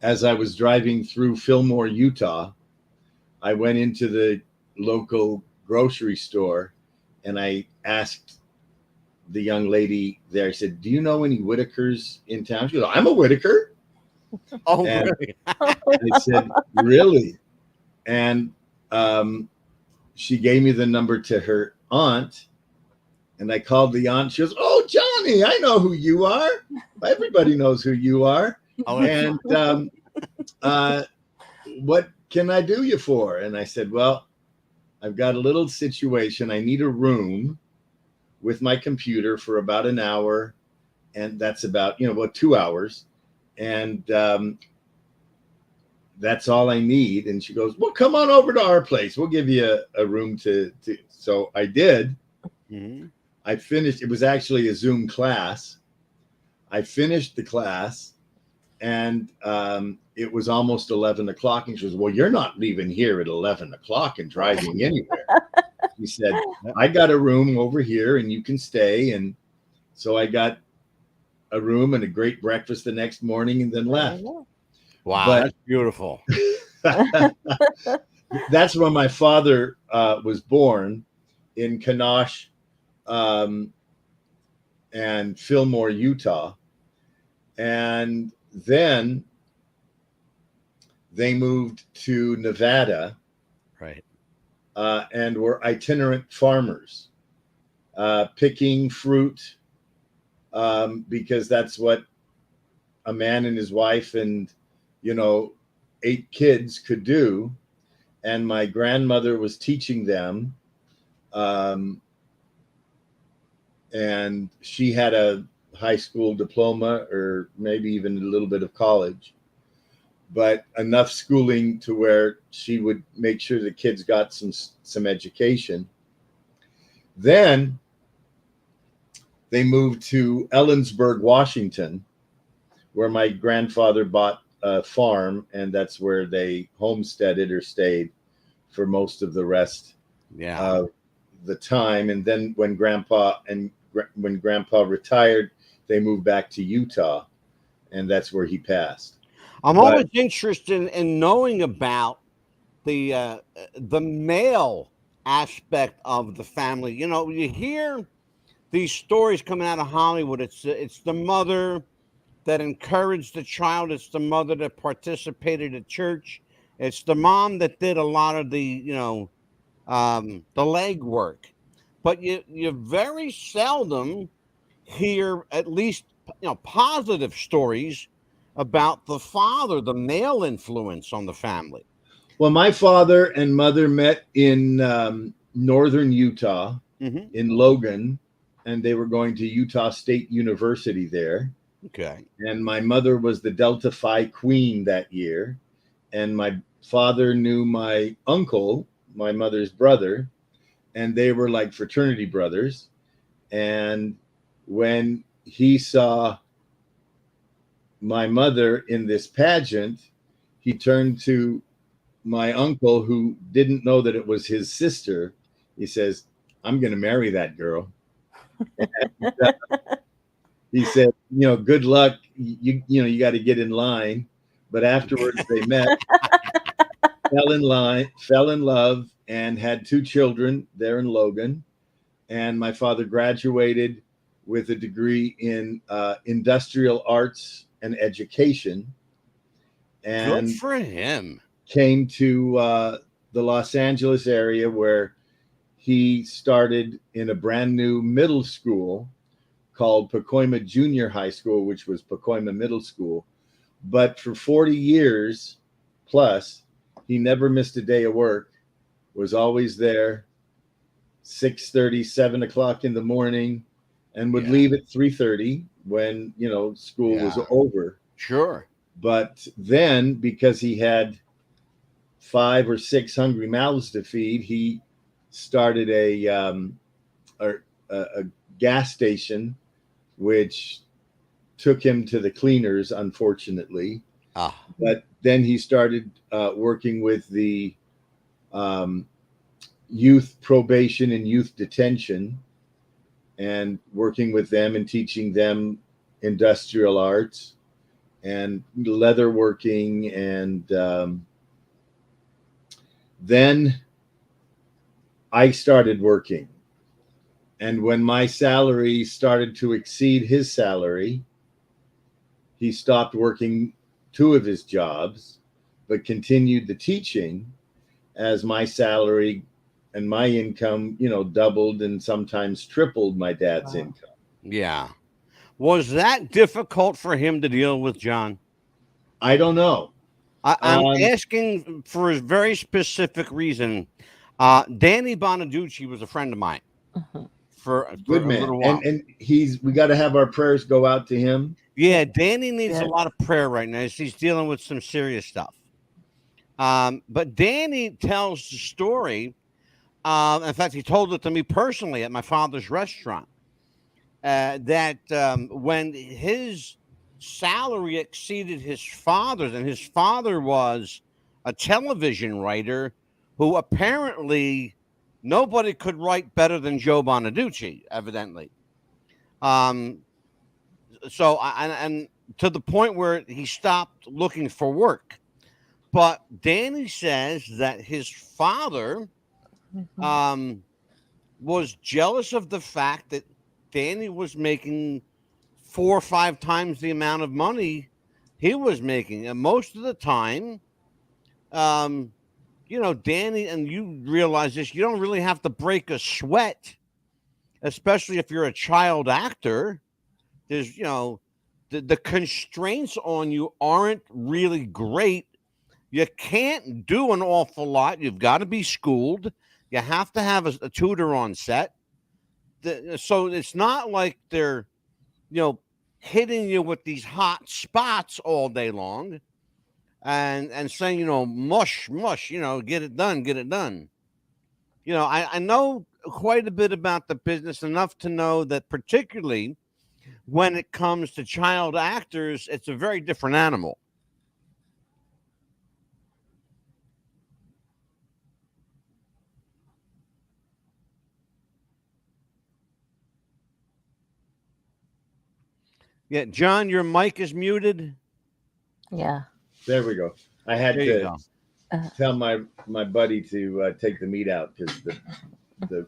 as I was driving through Fillmore, Utah, I went into the local grocery store and I asked the young lady there, I said, "Do you know any Whittakers in town?" She goes, "I'm a Whittaker." Oh, And really? I said, "Really?" And she gave me the number to her aunt, and I called the aunt. She goes, "Oh, Johnny, I know who you are. Everybody knows who you are." Oh, And what can I do you for? And I said, "Well, I've got a little situation. I need a room with my computer for about an hour, and that's about, about 2 hours, and that's all I need." And she goes, "Well, come on over to our place. We'll give you a room to." So I did. Mm-hmm. I finished. It was actually a Zoom class. I finished the class, and it was almost 11 o'clock. And she goes, "Well, you're not leaving here at 11 o'clock and driving anywhere." He said, "I got a room over here and you can stay." And so I got a room and a great breakfast the next morning and then left. Wow, But that's beautiful. that's when my father was born, in Kanosh and Fillmore, Utah. And then they moved to Nevada. Right. And were itinerant farmers, picking fruit, because that's what a man and his wife and 8 kids could do. And my grandmother was teaching them, and she had a high school diploma, or maybe even a little bit of college, but enough schooling to where she would make sure the kids got some education. Then they moved to Ellensburg, Washington, where my grandfather bought a farm, and that's where they homesteaded or stayed for most of the rest of the time. And then when grandpa retired, they moved back to Utah, and that's where he passed. I'm always interested in knowing about the male aspect of the family. You hear these stories coming out of Hollywood. It's the mother that encouraged the child. It's the mother that participated at church. It's the mom that did a lot of the the leg work. But you very seldom hear, at least positive stories about the father, the male influence on the family. Well, my father and mother met in northern Utah, Mm-hmm. in Logan, and they were going to Utah State University there. Okay. And my mother was the Delta Phi Queen that year. And my father knew my uncle, my mother's brother, and they were like fraternity brothers. And when he saw my mother in this pageant, he turned to my uncle, who didn't know that it was his sister. He says, "I'm going to marry that girl." And, he said, "Good luck. You got to get in line." But afterwards they met, fell in love, and had 2 children there in Logan. And my father graduated with a degree in industrial arts and education. And good for him. Came to the Los Angeles area, where he started in a brand new middle school called Pacoima Junior High School, which was Pacoima Middle School. But for 40 years plus, he never missed a day of work, was always there, 6:30, 7 o'clock in the morning, and would leave at 3:30 when, school was over. Sure. But then, because he had 5 or 6 hungry mouths to feed, he started a gas station, which took him to the cleaners, unfortunately. But then he started working with the youth probation and youth detention, and working with them and teaching them industrial arts and leather working. And then I started working. And when my salary started to exceed his salary, he stopped working 2 of his jobs, but continued the teaching as my salary and my income, doubled and sometimes tripled my dad's income. Yeah. Was that difficult for him to deal with, John? I don't know. I'm asking for a very specific reason. Danny Bonaducci was a friend of mine for a little while. And we got to have our prayers go out to him. Yeah, Danny needs a lot of prayer right now. He's dealing with some serious stuff. But Danny tells the story. In fact, he told it to me personally at my father's restaurant. That when his salary exceeded his father's, and his father was a television writer who apparently nobody could write better than Joe Bonaducci, evidently. So and to the point where he stopped looking for work. But Danny says that his father was jealous of the fact that Danny was making 4 or 5 times the amount of money he was making. And most of the time, Danny, and you realize this, you don't really have to break a sweat, especially if you're a child actor. There's, the constraints on you aren't really great. You can't do an awful lot. You've got to be schooled. You have to have a tutor on set. So it's not like they're, hitting you with these hot spots all day long and saying, mush, get it done, get it done. I know quite a bit about the business, enough to know that particularly when it comes to child actors, it's a very different animal. Yeah, John, your mic is muted. Yeah. There we go. I had to tell my buddy to take the meat out because the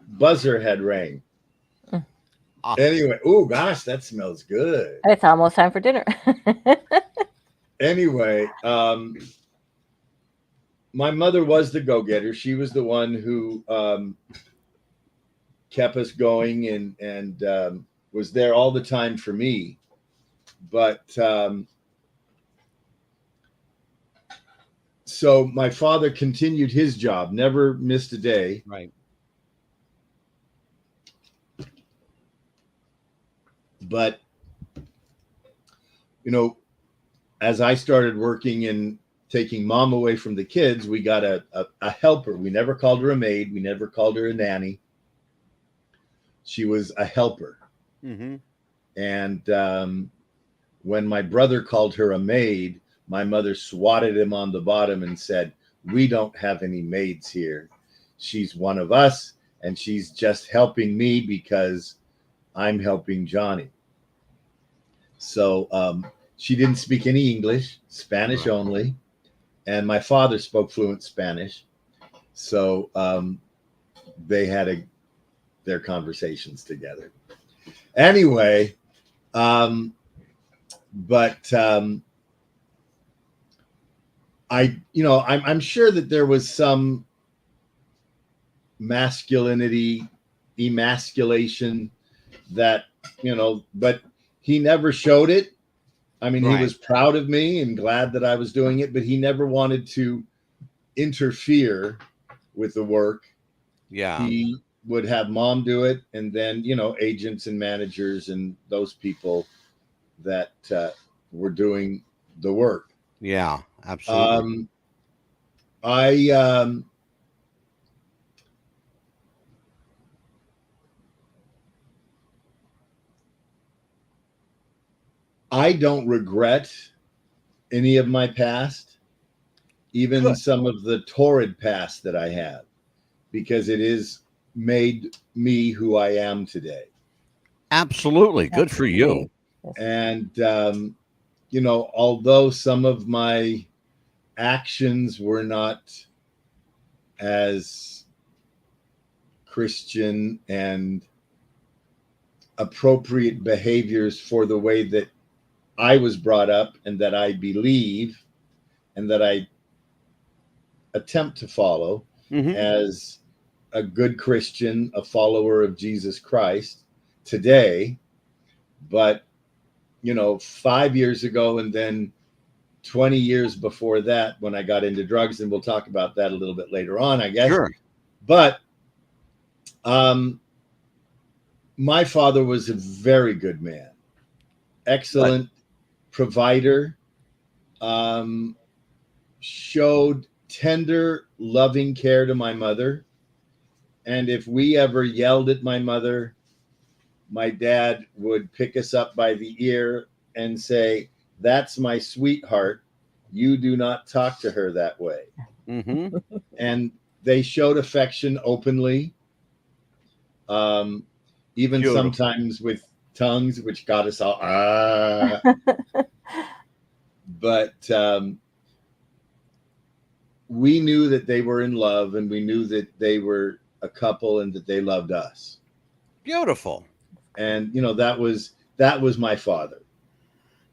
buzzer had rang. Anyway, oh gosh, that smells good. It's almost time for dinner. Anyway, my mother was the go-getter. She was the one who kept us going and was there all the time for me. But so my father continued his job, never missed a day. Right. But, as I started working and taking mom away from the kids, we got a helper. We never called her a maid. We never called her a nanny. She was a helper. Mm-hmm. And when my brother called her a maid, my mother swatted him on the bottom and said, "We don't have any maids here. She's one of us, and she's just helping me because I'm helping Johnny." So she didn't speak any English, Spanish only. And my father spoke fluent Spanish. So they had their conversations together. Anyway, I'm sure that there was some masculinity, emasculation that, but he never showed it. I mean, He was proud of me and glad that I was doing it, but he never wanted to interfere with the work. Yeah. He would have mom do it, and then, agents and managers and those people that were doing the work. Yeah, absolutely. I don't regret any of my past, even some of the torrid past that I have, because it is made me who I am today. Absolutely. Good for you. And, you know, although some of my actions were not as Christian and appropriate behaviors for the way that I was brought up and that I believe and that I attempt to follow as a good Christian, a follower of Jesus Christ today. But, you know, 5 years ago and then 20 years before that, when I got into drugs, and we'll talk about that a little bit later on, I guess. Sure. But my father was a very good man, excellent provider, showed tender, loving care to my mother. And if we ever yelled at my mother, my dad would pick us up by the ear and say, "That's my sweetheart. You do not talk to her that way." And they showed affection openly, even sometimes with tongues, which got us all, but we knew that they were in love, and we knew that they were a couple and that they loved us. Beautiful. And, you know, that was my father.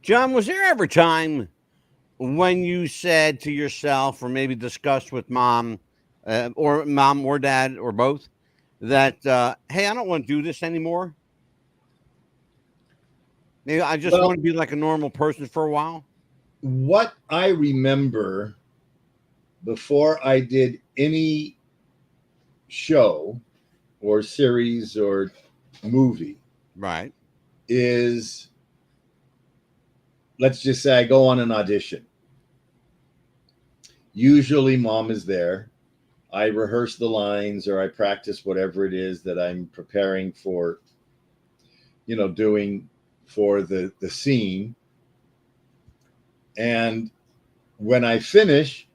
John, was there ever a time when you said to yourself, or maybe discussed with mom or dad or both, that, hey, I don't want to do this anymore? Maybe I just want to be like a normal person for a while? What I remember before I did any show or series or movie, right, is, let's just say I go on an audition. Usually mom is there. I rehearse the lines or I practice whatever it is that I'm preparing for, you know, doing for the scene. And when I finish,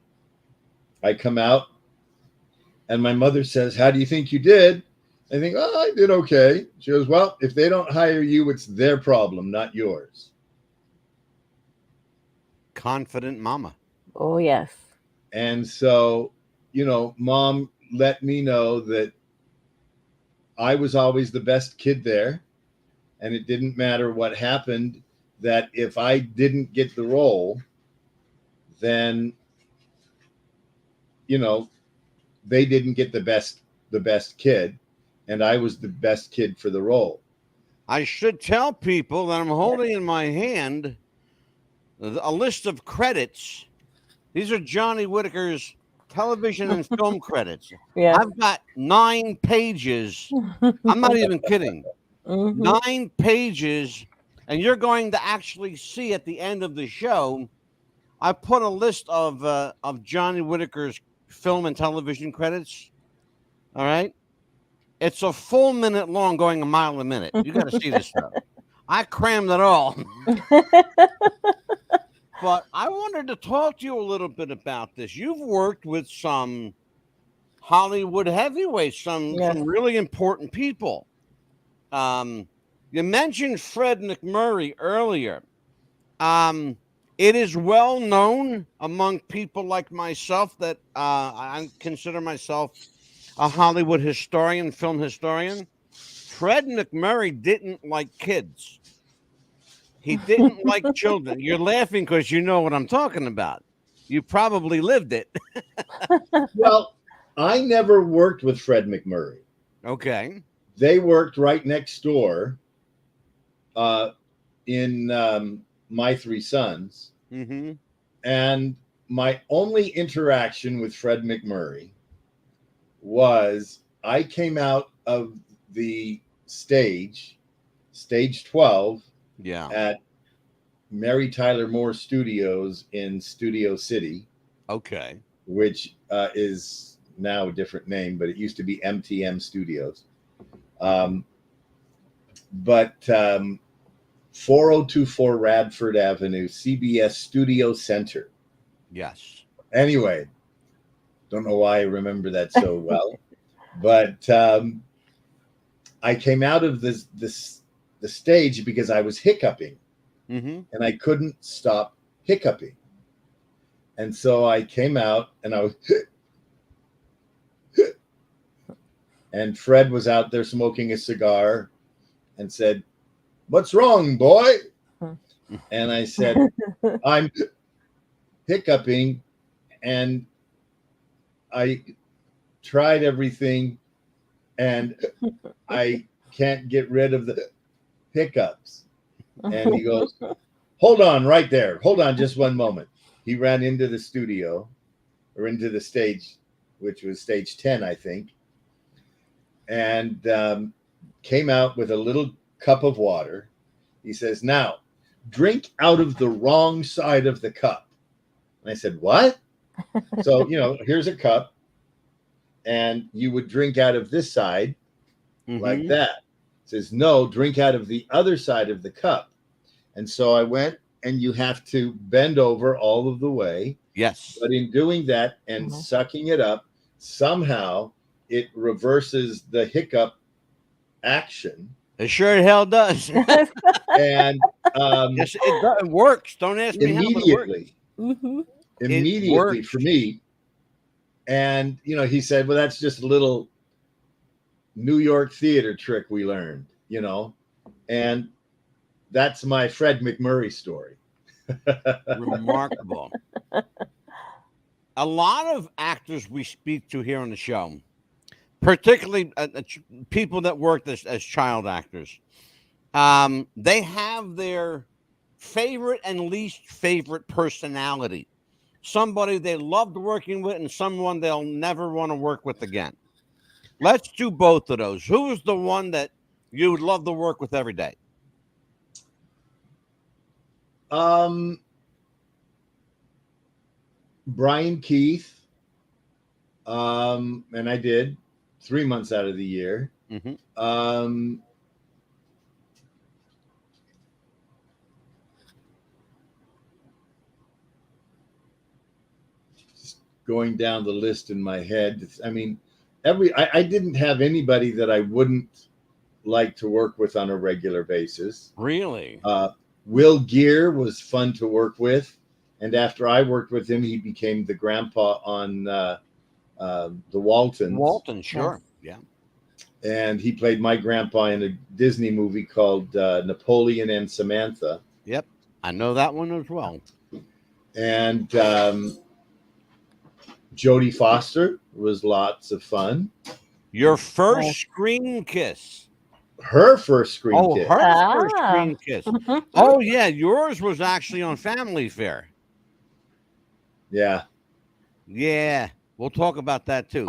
I come out and my mother says, "How do you think you did?" I think, "Oh, I did okay." She goes, "Well, if they don't hire you, it's their problem, not yours." Confident mama. Oh, yes. And so, you know, mom let me know that I was always the best kid there. And it didn't matter what happened, that if I didn't get the role, then, you know, they didn't get the best kid, and I was the best kid for the role. I should tell people that I'm holding in my hand a list of credits. These are Johnny Whittaker's television and film credits. Yeah. I've got 9 pages. I'm not even kidding. 9 pages, and you're going to actually see at the end of the show, I put a list of Johnny Whittaker's film and television credits. All right. It's a full minute long, going a mile a minute. You got to see this stuff. I crammed it all. But I wanted to talk to you a little bit about this. You've worked with some Hollywood heavyweights, some really important people. You mentioned Fred McMurray earlier. It is well known among people like myself that I consider myself a Hollywood historian, film historian. Fred McMurray didn't like kids. He didn't like children. You're laughing because you know what I'm talking about. You probably lived it. Well, I never worked with Fred McMurray. Okay. They worked right next door in My Three Sons. And my only interaction with Fred McMurray was I came out of the stage 12 at Mary Tyler Moore Studios in Studio City. Okay. Which is now a different name, but it used to be MTM Studios. But 4024 Radford Avenue, CBS Studio Center. Yes. Anyway, don't know why I remember that so well. But I came out of the stage because I was hiccuping, and I couldn't stop hiccuping. And so I came out and I was, and Fred was out there smoking a cigar and said, "What's wrong, boy?" And I said, "I'm hiccuping, and I tried everything, and I can't get rid of the hiccups." And he goes, "Hold on right there. Hold on just one moment." He ran into the studio, or into the stage, which was stage 10, I think, and came out with a little cup of water. He says, "Now, drink out of the wrong side of the cup." And I said, "What?" So, here's a cup, and you would drink out of this side like that. He says, "No, drink out of the other side of the cup." And so I went, and you have to bend over all of the way. Yes. But in doing that and sucking it up, somehow it reverses the hiccup action. It sure hell does. And yes, it works. Don't ask me immediately. How Immediately for me. And, he said, "Well, that's just a little New York theater trick we learned, and that's my Fred McMurray story." Remarkable. A lot of actors we speak to here on the show, particularly people that worked as child actors, they have their favorite and least favorite personality. Somebody they loved working with and someone they'll never want to work with again. Let's do both of those. Who is the one that you would love to work with every day? Brian Keith. And I did 3 months out of the year. Just going down the list in my head. I mean, I didn't have anybody that I wouldn't like to work with on a regular basis. Really? Will Gear was fun to work with, and after I worked with him, he became the grandpa on the Waltons. Walton, sure, yeah. And he played my grandpa in a Disney movie called Napoleon and Samantha. Yep, I know that one as well. And Jodie Foster was lots of fun. Your first screen kiss. Her first screen kiss. Her first screen kiss. Oh, yeah. Yours was actually on Family Fare. Yeah. Yeah. We'll talk about that, too.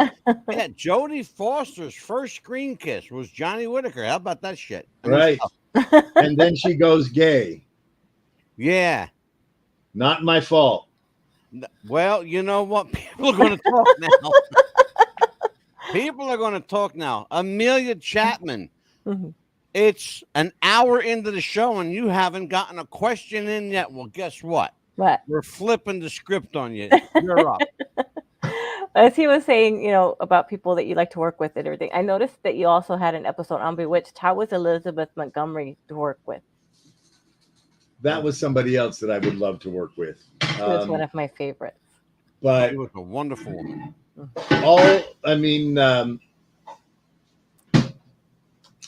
Yeah. Jodie Foster's first screen kiss was Johnny Whittaker. How about that shit? Right. And then she goes gay. Yeah. Not my fault. Well, you know what? People are going to talk now. People are going to talk now. Amelia Chapman. It's an hour into the show and you haven't gotten a question in yet. Well, guess what? What? We're flipping the script on you. You're up. As he was saying, about people that you like to work with and everything, I noticed that you also had an episode on Bewitched. How was Elizabeth Montgomery to work with? That was somebody else that I would love to work with. She was one of my favorites. But she was a wonderful woman.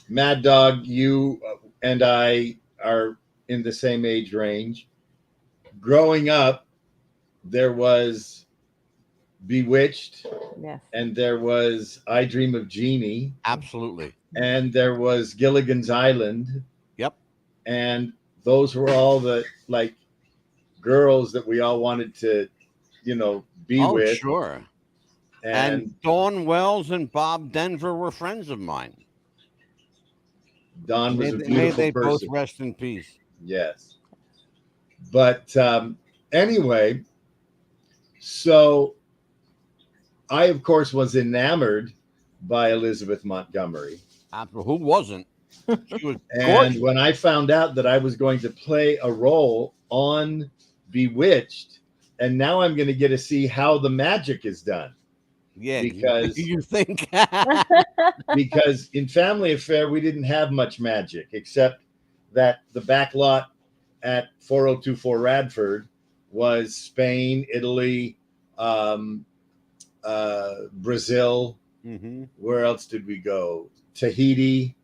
Mad Dog, you and I are in the same age range. Growing up, there was Bewitched. Yes. And there was I Dream of Jeannie. Absolutely. And there was Gilligan's Island. Yep. And those were all the girls that we all wanted to, be with. Oh, sure. And Dawn Wells and Bob Denver were friends of mine. Dawn was a beautiful may they person. Both rest in peace. Yes. But anyway, so I, of course, was enamored by Elizabeth Montgomery. Who wasn't? She was and when I found out that I was going to play a role on Bewitched, and now I'm going to get to see how the magic is done. Yeah, because you think? because in Family Affair we didn't have much magic except that the back lot at 4024 Radford was Spain, Italy, Brazil. Mm-hmm. Where else did we go? Tahiti.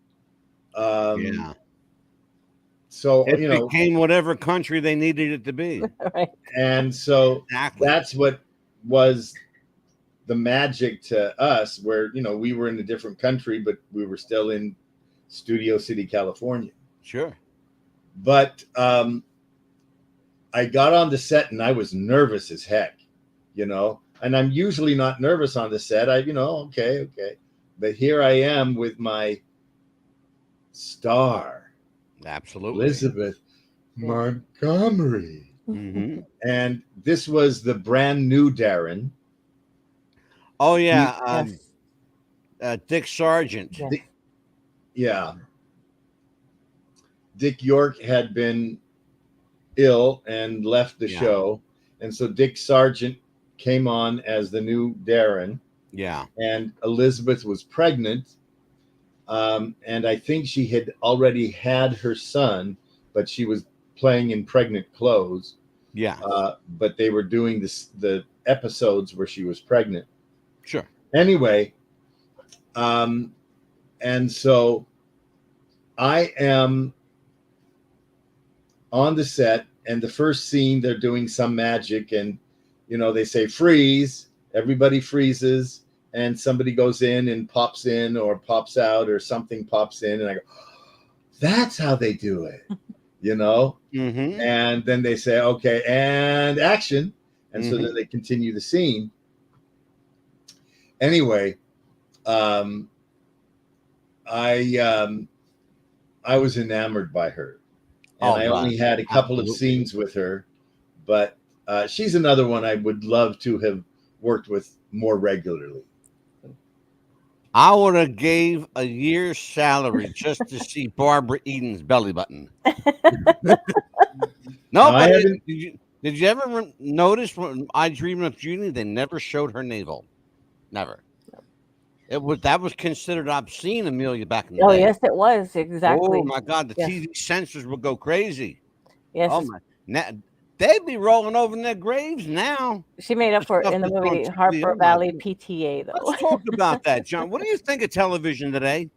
Yeah. So It became whatever country they needed it to be. Right. and so Exactly. that's what was the magic to us, where we were in a different country, but we were still in Studio City, California. Sure. But I got on the set and I was nervous as heck, and I'm usually not nervous on the set. Okay. But here I am with my star, Absolutely. Elizabeth Montgomery. Mm-hmm. And this was the brand new Darren. Oh, yeah. Dick Sargent. Yes. Dick York had been ill and left the show. And so Dick Sargent came on as the new Darren. Yeah. And Elizabeth was pregnant. And I think she had already had her son, but she was playing in pregnant clothes. Yeah. But they were doing the episodes where she was pregnant. Sure. Anyway, and so I am on the set, and the first scene they're doing some magic, and they say freeze, everybody freezes, and somebody goes in and pops in or pops out or something pops in, and I go, that's how they do it, Mm-hmm. And then they say, okay, and action, and so then they continue the scene. Anyway, I was enamored by her, and I only had a couple of scenes with her, but she's another one I would love to have worked with more regularly. I would have gave a year's salary just to see Barbara Eden's belly button. No, but did you ever notice when I Dream of Jeannie, they never showed her navel? Never. That was considered obscene, Amelia, back in the day. Oh, yes, it was. Exactly. Oh my God, the TV censors would go crazy. Yes. Oh my, they'd be rolling over in their graves now. She made up for it in the movie Harper Valley PTA, though. Let's talk about that, John. What do you think of television today?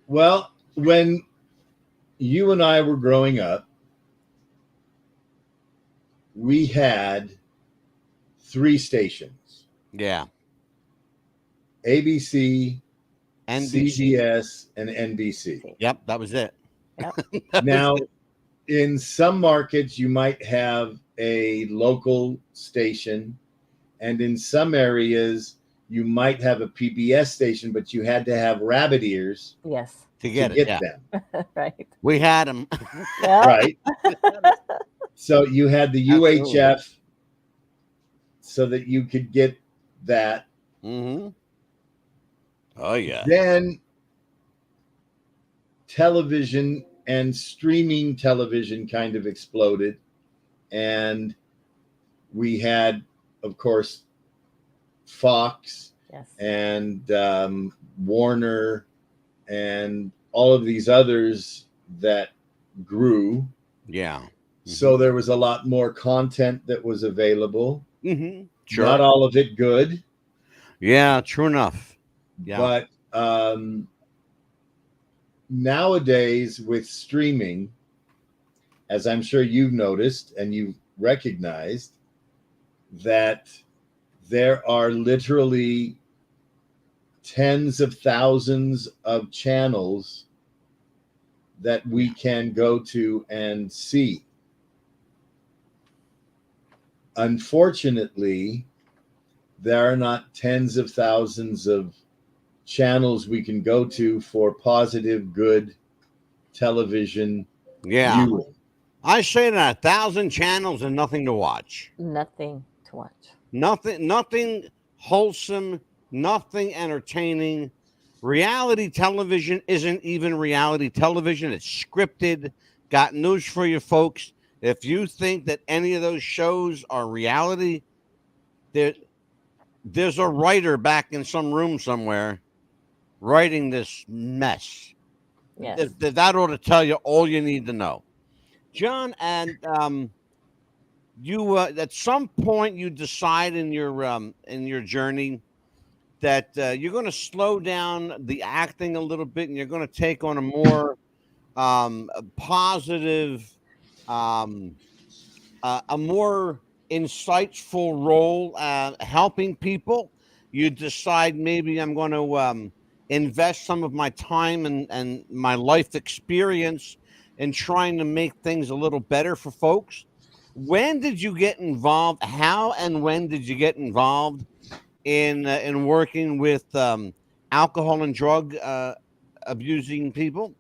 Well, when you and I were growing up, we had 3 stations. Yeah. ABC, NBC. CBS, and NBC. Yep, that was it. Yep. Now, in some markets, you might have a local station, and in some areas, you might have a PBS station, but you had to have rabbit ears to get them. Right. We had them. Yeah. Right. So you had the UHF so that you could get that. Mm-hmm. Oh, yeah. Then television and streaming television kind of exploded. And we had, of course, Fox and Warner and all of these others that grew. Yeah. Mm-hmm. So there was a lot more content that was available. Mm-hmm. Sure. Not all of it good. Yeah, true enough. Yeah. But nowadays with streaming, as I'm sure you've noticed and you've recognized, that there are literally tens of thousands of channels that we can go to and see. Unfortunately, there are not tens of thousands of channels we can go to for positive, good television viewing. I say that 1,000 channels and nothing to watch. Nothing to watch. Nothing wholesome, nothing entertaining. Reality television isn't even reality television. It's scripted. Got news for you folks. If you think that any of those shows are reality, there's a writer back in some room somewhere writing this mess. Yes. That ought to tell you all you need to know. John, and you at some point you decide in your journey that you're going to slow down the acting a little bit, and you're going to take on a more positive, um, a more insightful role, helping people. You decide maybe I'm going to invest some of my time and my life experience in trying to make things a little better for folks. When did you get involved? How and when did you get involved in working with alcohol and drug abusing people?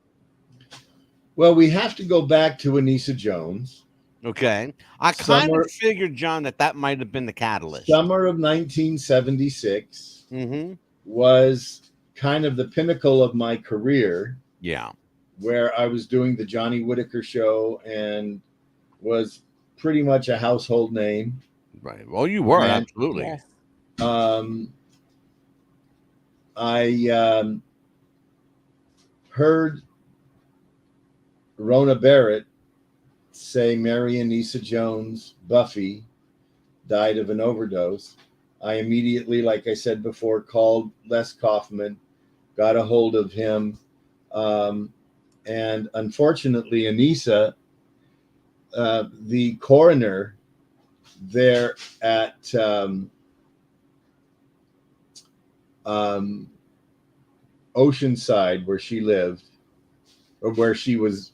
Well, we have to go back to Anissa Jones. Okay. I kind of figured, John, that might have been the catalyst. Summer of 1976 Mm-hmm. was kind of the pinnacle of my career. Yeah. Where I was doing the Johnny Whittaker show and was pretty much a household name. Right. Well, you were, and, absolutely. Yes. I heard Rona Barrett say Mary Anissa Jones, Buffy, died of an overdose. I immediately, like I said before, called Les Kaufman, got a hold of him. And unfortunately, Anissa, the coroner there at Oceanside, where she lived, or where she was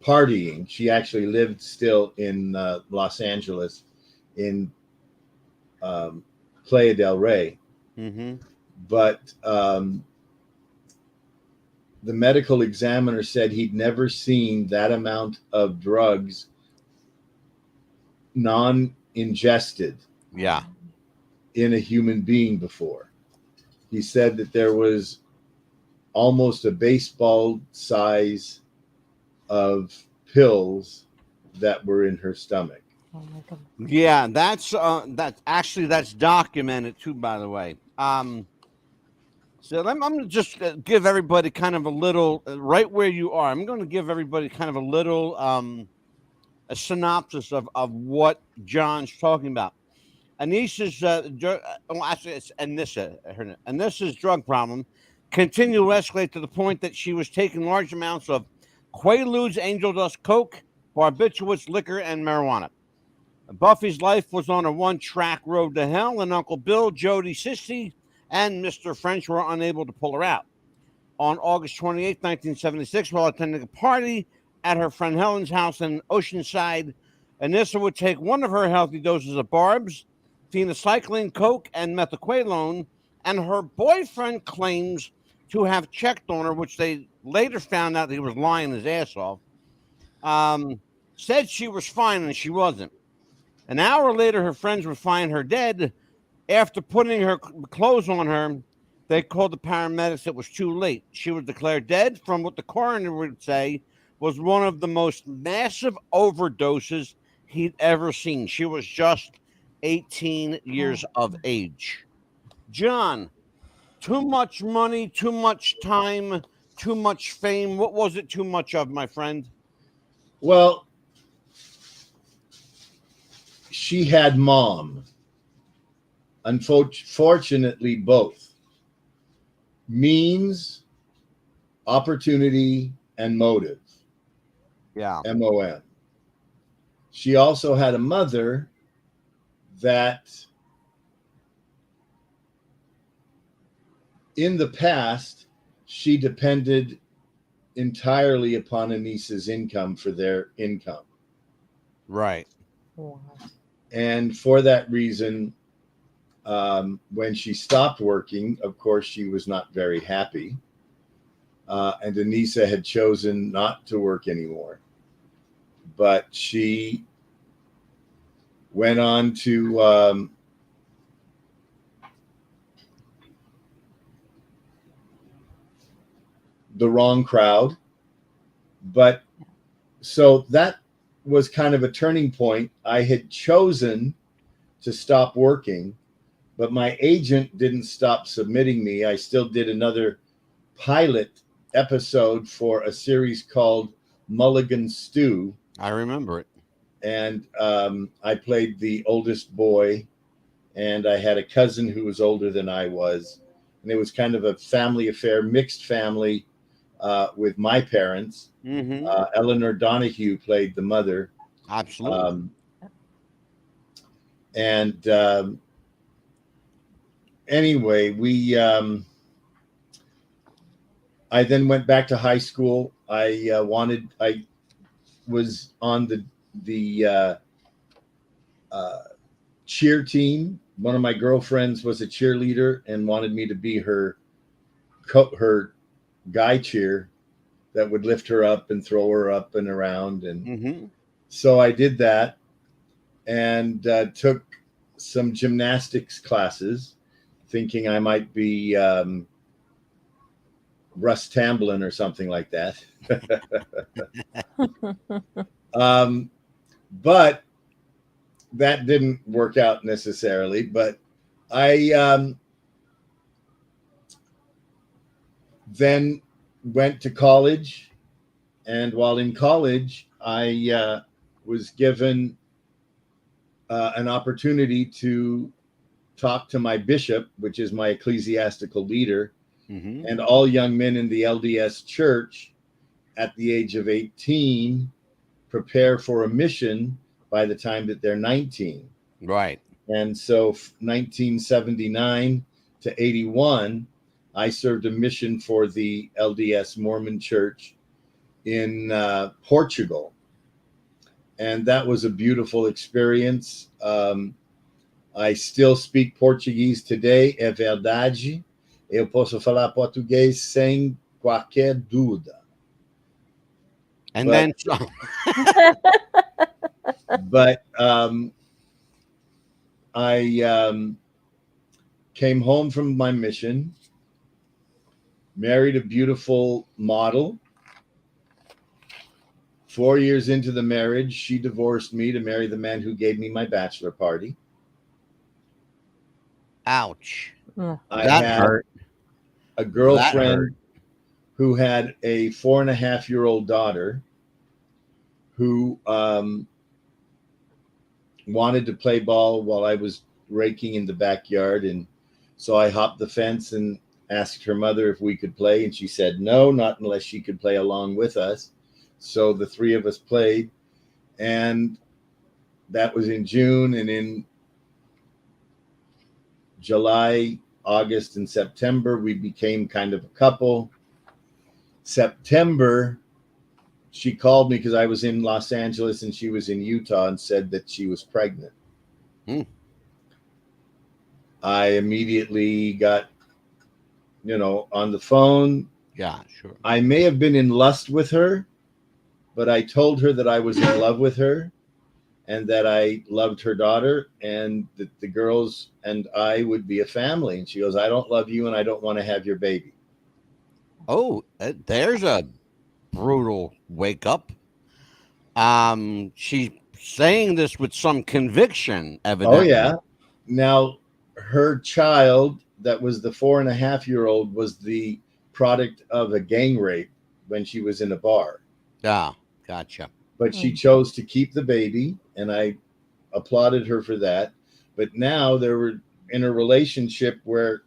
partying, she actually lived still in Los Angeles, in Playa del Rey. Mm-hmm. But the medical examiner said he'd never seen that amount of drugs non-ingested in a human being before. He said that there was almost a baseball size of pills that were in her stomach. Oh my God. Yeah, that's documented too, by the way. So I'm going to just give everybody kind of a little, right where you are, I'm going to give everybody kind of a little a synopsis of what John's talking about. Anissa's, actually it's Anissa's drug problem continued to escalate to the point that she was taking large amounts of Quaaludes, angel dust, coke, barbiturates, liquor, and marijuana. Buffy's life was on a one-track road to hell, and Uncle Bill, Jody, Sissy, and Mr. French were unable to pull her out. On August 28, 1976, while attending a party at her friend Helen's house in Oceanside, Anissa would take one of her healthy doses of barbs, phenycycline, coke, and methaqualone, and her boyfriend claims to have checked on her, which they later found out he was lying his ass off. Said she was fine, and she wasn't. An hour later, her friends would find her dead. After putting her clothes on her, they called the paramedics. It was too late. She was declared dead from what the coroner would say was one of the most massive overdoses he'd ever seen. She was just 18 years of age. John, too much money, too much time, too much fame. What was it too much of, my friend? Well, she had mom. Unfortunately, both. Means, opportunity, and motive. Yeah. MOM. She also had a mother that in the past, she depended entirely upon Anissa's income for their income. Right. And for that reason, when she stopped working, of course, she was not very happy. And Anissa had chosen not to work anymore. But she went on to the wrong crowd. But so that was kind of a turning point. I had chosen to stop working, but my agent didn't stop submitting me. I still did another pilot episode for a series called Mulligan Stew. I remember it. And I played the oldest boy, and I had a cousin who was older than I was. And it was kind of a family affair, mixed family with my parents. Mm-hmm. Eleanor Donahue played the mother. Absolutely. Anyway, I then went back to high school. I was on the cheer team. One of my girlfriends was a cheerleader and wanted me to be her guy cheer that would lift her up and throw her up and around. And so I did that and took some gymnastics classes, thinking I might be Russ Tamblyn or something like that. But that didn't work out necessarily. But I then went to college, and while in college, I was given an opportunity to talk to my bishop, which is my ecclesiastical leader, and all young men in the LDS church at the age of 18 prepare for a mission by the time that they're 19. Right. And so 1979 to 81, I served a mission for the LDS Mormon Church in Portugal. And that was a beautiful experience. I still speak Portuguese today, é verdade. Eu posso falar português sem qualquer dúvida. And then some. But I came home from my mission, married a beautiful model. 4 years into the marriage, she divorced me to marry the man who gave me my bachelor party. Ouch. I That had hurt. a girlfriend who had a 4.5-year-old daughter who wanted to play ball while I was raking in the backyard. And so I hopped the fence and asked her mother if we could play. And she said, no, not unless she could play along with us. So the three of us played. And that was in June. And in July, August, and September, we became kind of a couple. September, she called me because I was in Los Angeles and she was in Utah and said that she was pregnant. I immediately got, on the phone. Yeah, sure. I may have been in lust with her, but I told her that I was in love with her and that I loved her daughter and that the girls and I would be a family. And she goes, I don't love you and I don't want to have your baby. Oh, there's a brutal wake up. She's saying this with some conviction, evidently. Oh, yeah. Now, her child, that was the 4.5-year-old, was the product of a gang rape when she was in a bar. Yeah, gotcha. But she chose to keep the baby, and I applauded her for that. But now they were in a relationship where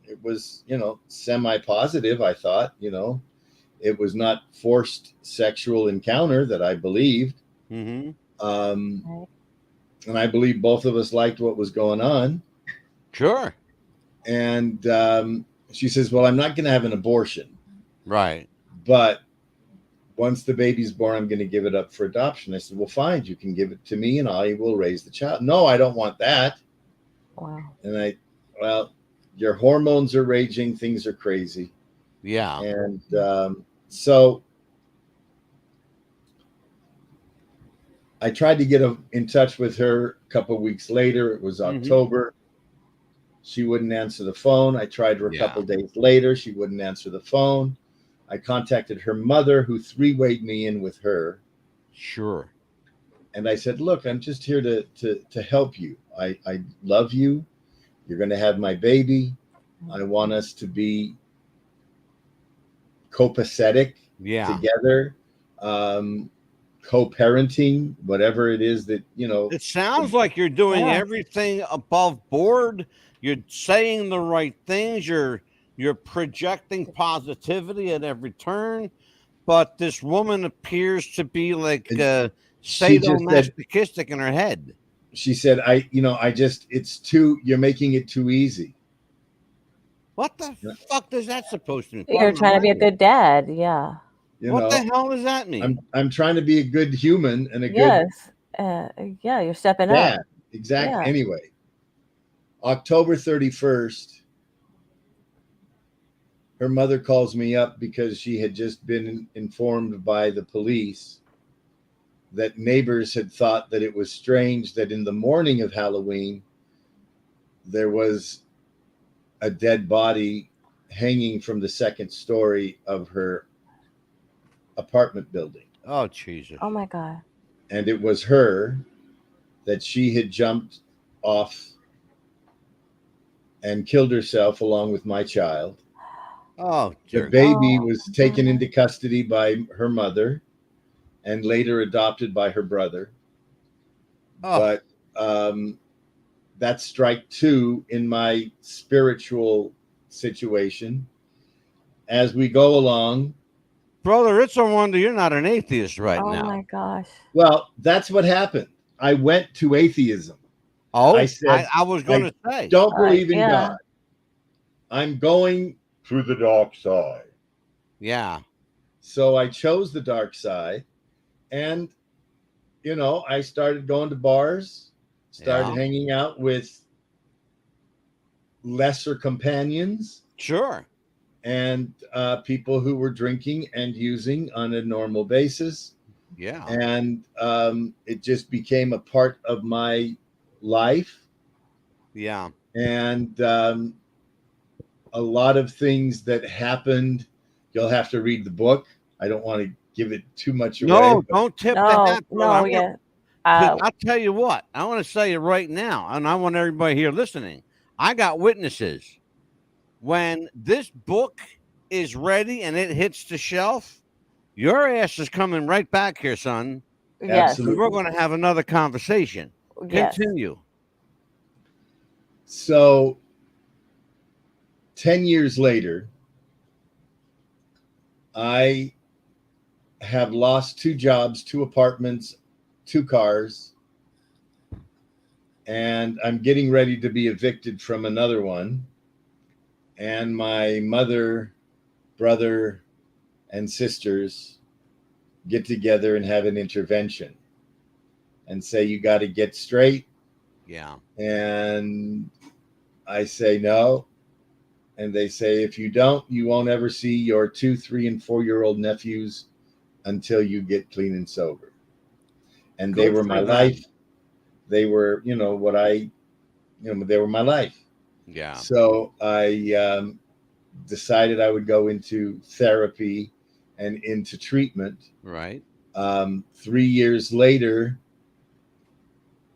it was, semi-positive, I thought, It was not forced sexual encounter that I believed. And I believe both of us liked what was going on. Sure. And she says, well, I'm not going to have an abortion. Right. But once the baby's born, I'm going to give it up for adoption. I said, well, fine, you can give it to me and I will raise the child. No, I don't want that. Wow. And your hormones are raging. Things are crazy. Yeah. And so I tried to get in touch with her a couple of weeks later. It was October. She wouldn't answer the phone. I tried her a couple of days later. She wouldn't answer the phone. I contacted her mother, who three-wayed me in with her. Sure. And I said, look, I'm just here to help you. I love you. You're going to have my baby. I want us to be copacetic together, co-parenting, whatever it is that, you know. It sounds like you're doing everything above board. You're saying the right things. You're projecting positivity at every turn. But this woman appears to be like sadomasochistic in her head. She said, you're making it too easy. What the fuck is that supposed to mean? You're trying to be a good dad. Yeah. What the hell does that mean? I'm trying to be a good human and a good you're stepping dad. up. Exactly. Yeah. Anyway, October 31st, her mother calls me up because she had just been informed by the police that neighbors had thought that it was strange that in the morning of Halloween, there was a dead body hanging from the second story of her apartment building. Oh, Jesus. Oh, my God. And it was her, that she had jumped off and killed herself along with my child. Oh, the baby was taken into custody by her mother and later adopted by her brother. But that's strike two in my spiritual situation. As we go along, brother, it's a wonder you're not an atheist now. Oh my gosh. Well, that's what happened. I went to atheism. Oh, I said, I was going to say, don't believe in God. I'm going to the dark side. Yeah. So I chose the dark side, and I started going to bars, started hanging out with lesser companions. Sure. And people who were drinking and using on a normal basis. Yeah. And it just became a part of my life. Yeah. And a lot of things that happened, you'll have to read the book. I don't want to give it too much away. No, don't tip the hat. I'll tell you what. I want to say it right now, and I want everybody here listening. I got witnesses. When this book is ready and it hits the shelf, your ass is coming right back here, son. Yes. Absolutely. We're going to have another conversation. Yes. Continue. So 10 years later, I have lost 2 jobs, 2 apartments, 2 cars, and I'm getting ready to be evicted from another one. And my mother, brother, and sisters get together and have an intervention and say, you got to get straight. Yeah. And I say no. And they say, if you don't, you won't ever see your 2, 3, and 4-year-old nephews until you get clean and sober. And they were my life. They were, they were my life. Yeah. So I decided I would go into therapy and into treatment. Right. 3 years later,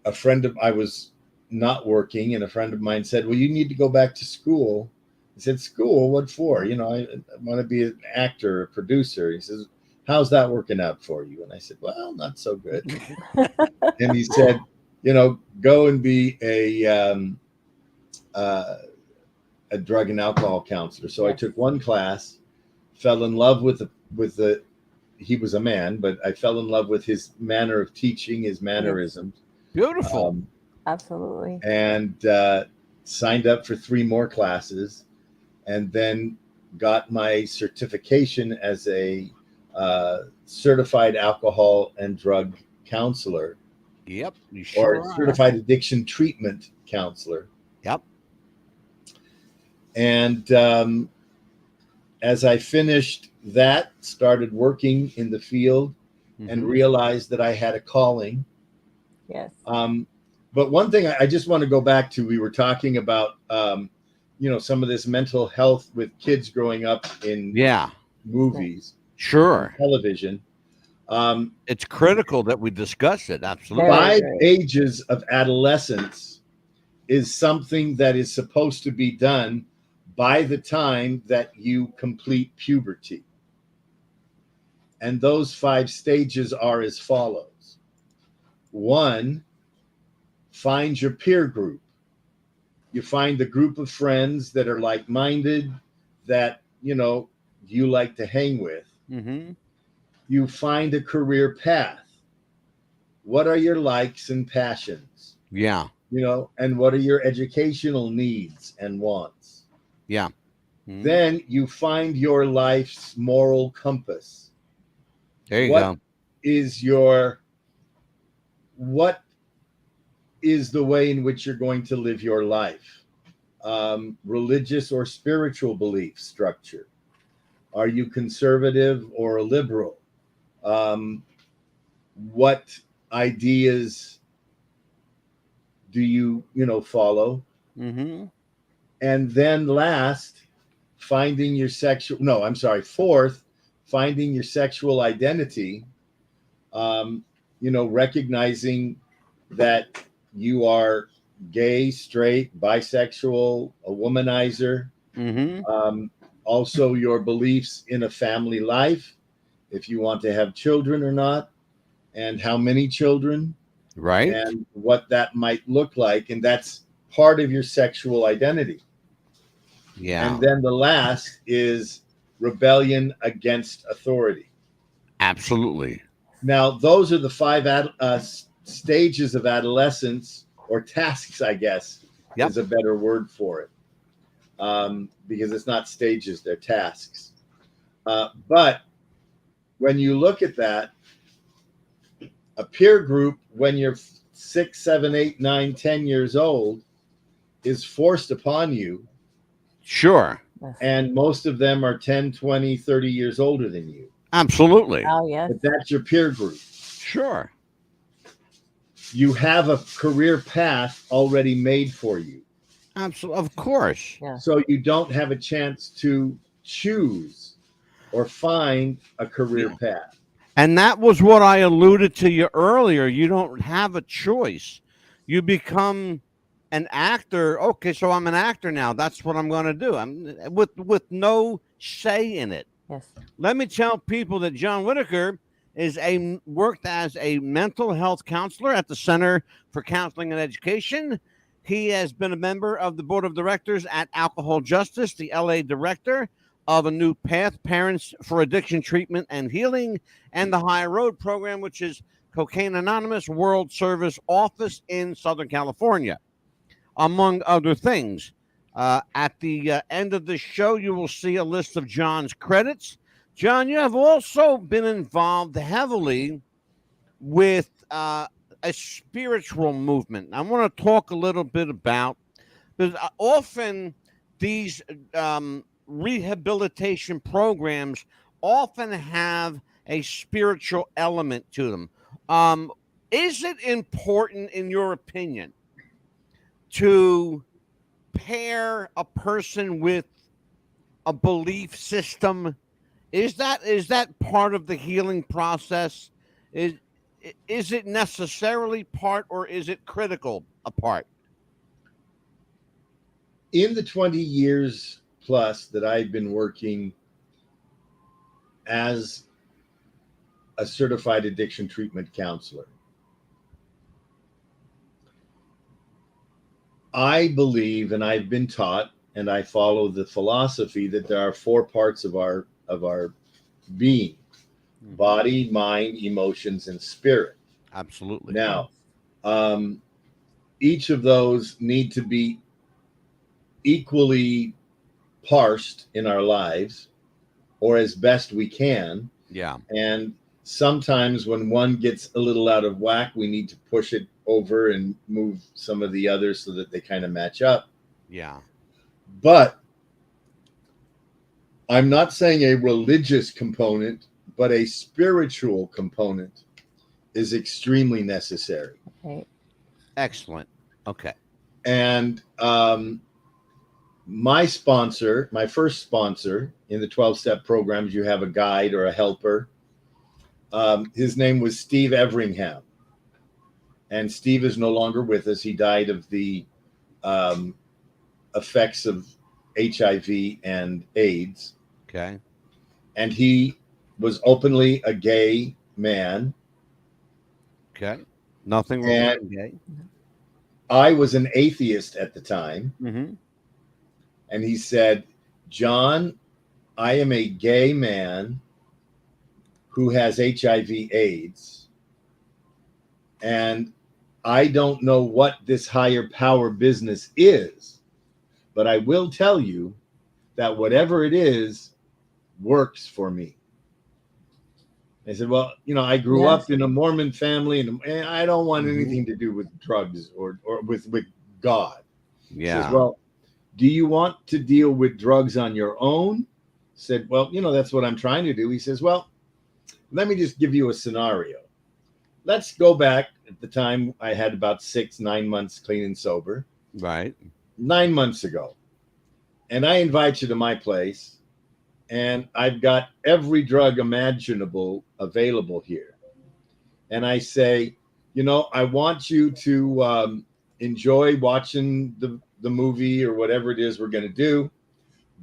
I was not working, and a friend of mine said, well, you need to go back to school. I said, school? What for? I want to be an actor, a producer. He says, how's that working out for you? And I said, well, not so good. And he said, go and be a drug and alcohol counselor. So I took one class, fell in love with he was a man, but I fell in love with his manner of teaching, his mannerisms. Beautiful. Absolutely. And signed up for 3 more classes, and then got my certification as a certified alcohol and drug counselor. Yep. Or certified addiction treatment counselor. Yep. And as I finished that, started working in the field and realized that I had a calling. Yes. But one thing I just want to go back to, we were talking about, some of this mental health with kids growing up in movies. Sure. Television. It's critical that we discuss it. Absolutely. 5 ages of adolescence is something that is supposed to be done by the time that you complete puberty. And those 5 stages are as follows. 1, find your peer group. You find the group of friends that are like-minded, that, you like to hang with. Mm-hmm. You find a career path. What are your likes and passions? Yeah. And what are your educational needs and wants? Yeah. Mm-hmm. Then you find your life's moral compass. There you go. What is the way in which you're going to live your life? Religious or spiritual belief structure? Are you conservative or a liberal? What ideas do you follow? Mm-hmm. And then fourth, finding your sexual identity. Recognizing that you are gay, straight, bisexual, a womanizer. Mm-hmm. Also your beliefs in a family life, if you want to have children or not, and how many children, right, and what that might look like. And that's part of your sexual identity. Yeah. And then the last is rebellion against authority. Absolutely. Now, those are the 5 stages of adolescence, or tasks, I guess, is a better word for it. Because it's not stages, they're tasks. But when you look at that, a peer group, when you're 6, 7, 8, 9, 10 years old, is forced upon you. Sure. And most of them are 10, 20, 30 years older than you. Absolutely. Oh, yes. But that's your peer group. Sure. You have a career path already made for you. Absolutely. Of course. Yeah. So you don't have a chance to choose or find a career path. And that was what I alluded to you earlier. You don't have a choice. You become an actor. Okay, so I'm an actor now. That's what I'm going to do. I'm with no say in it. Yes. Let me tell people that John Whittaker worked as a mental health counselor at the Center for Counseling and Education. He has been a member of the board of directors at Alcohol Justice, the LA director of A New Path, Parents for Addiction Treatment and Healing, and the High Road program, which is Cocaine Anonymous World Service Office in Southern California, among other things. At the end of the show, you will see a list of John's credits. John, you have also been involved heavily with a spiritual movement. I want to talk a little bit about, because often these rehabilitation programs often have a spiritual element to them. Is it important, in your opinion, to pair a person with a belief system? Is that part of the healing process? Is it necessarily part, or is it critical a part? In the 20 years plus that I've been working as a certified addiction treatment counselor, I believe, and I've been taught, and I follow the philosophy that there are 4 parts of our being: body, mind, emotions, and spirit. Absolutely. Now, each of those need to be equally parsed in our lives, or as best we can. Yeah. And sometimes when one gets a little out of whack, we need to push it over and move some of the others so that they kind of match up. Yeah. But I'm not saying a religious component, but a spiritual component is extremely necessary. Okay. Excellent. Okay. And my first sponsor in the 12-step programs, you have a guide or a helper. His name was Steve Everingham. And Steve is no longer with us. He died of the effects of HIV and AIDS. Okay. And he was openly a gay man. Okay. Nothing wrong with gay. I was an atheist at the time. Mm-hmm. And he said, John, I am a gay man who has HIV AIDS. And I don't know what this higher power business is, but I will tell you that whatever it is works for me. I said, well, I grew up in a Mormon family, and I don't want anything to do with drugs or with God. Yeah. He says, well, do you want to deal with drugs on your own? I said, well, that's what I'm trying to do. He says, well, let me just give you a scenario. Let's go back. At the time, I had about 6-9 months clean and sober. Right. 9 months ago. And I invite you to my place. And I've got every drug imaginable available here. And I say, I want you to enjoy watching the movie or whatever it is we're going to do.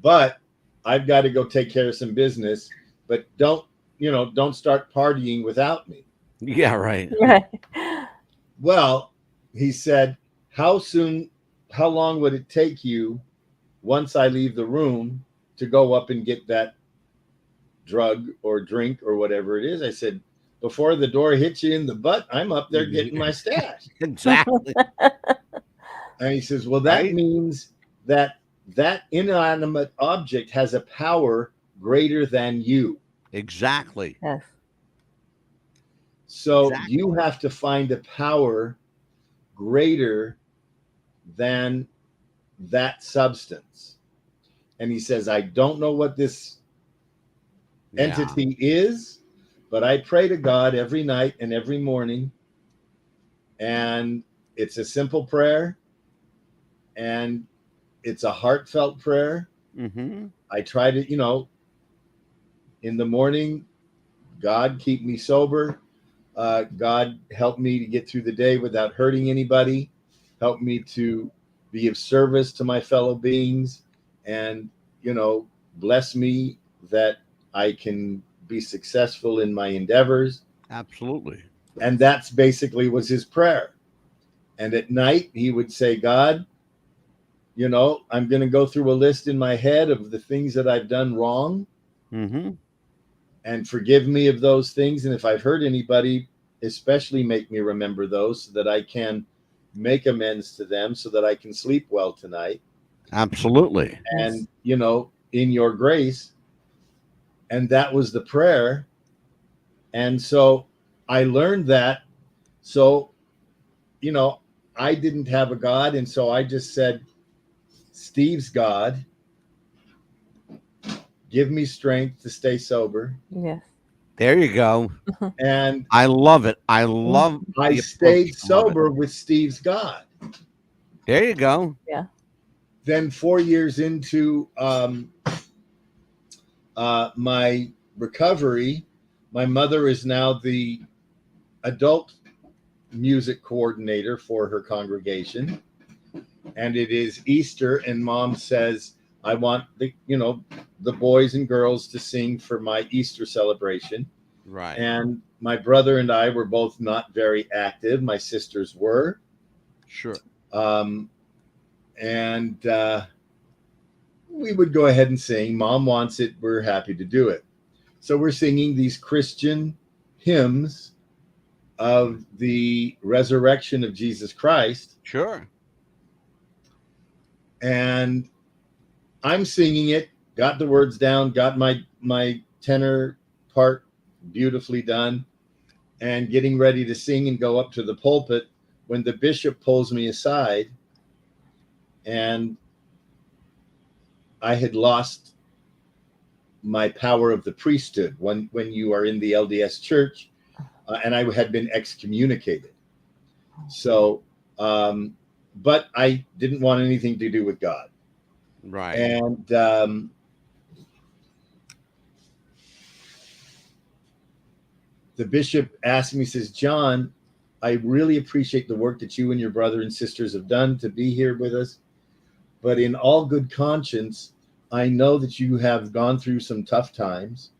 But I've got to go take care of some business. But don't start partying without me. Yeah, right. Well, he said, how long would it take you once I leave the room to go up and get that drug or drink or whatever it is? I said, before the door hits you in the butt, I'm up there getting my stash. Exactly. And he says, well, that means that inanimate object has a power greater than you. Exactly. Yes. So you have to find a power greater than that substance. And he says, I don't know what this entity is, but I pray to God every night and every morning. And it's a simple prayer. And it's a heartfelt prayer. Mm-hmm. I try to, in the morning, God, keep me sober. God, help me to get through the day without hurting anybody. Help me to be of service to my fellow beings, and, bless me that I can be successful in my endeavors. Absolutely. And that's basically was his prayer. And at night he would say, God, I'm going to go through a list in my head of the things that I've done wrong. Mm-hmm. And forgive me of those things. And if I've hurt anybody, especially make me remember those so that I can make amends to them so that I can sleep well tonight. Absolutely. And, in your grace. And that was the prayer. And so I learned that. So, I didn't have a God. And so I just said, Steve's God, give me strength to stay sober. Yes. There you go. And I love it. I stayed sober with Steve's God. There you go. Yeah. Then 4 years into my recovery, my mother is now the adult music coordinator for her congregation. And it is Easter, and Mom says, I want the boys and girls to sing for my Easter celebration. Right. And my brother and I were both not very active. My sisters were. Sure. And we would go ahead and sing. Mom wants it. We're happy to do it. So we're singing these Christian hymns of the resurrection of Jesus Christ. Sure. And I'm singing it, got the words down, got my tenor part beautifully done, and getting ready to sing and go up to the pulpit when the bishop pulls me aside, and I had lost my power of the priesthood when you are in the LDS church, and I had been excommunicated. So, but I didn't want anything to do with God. Right. And the bishop asked me, says, John, I really appreciate the work that you and your brother and sisters have done to be here with us. But in all good conscience, I know that you have gone through some tough times.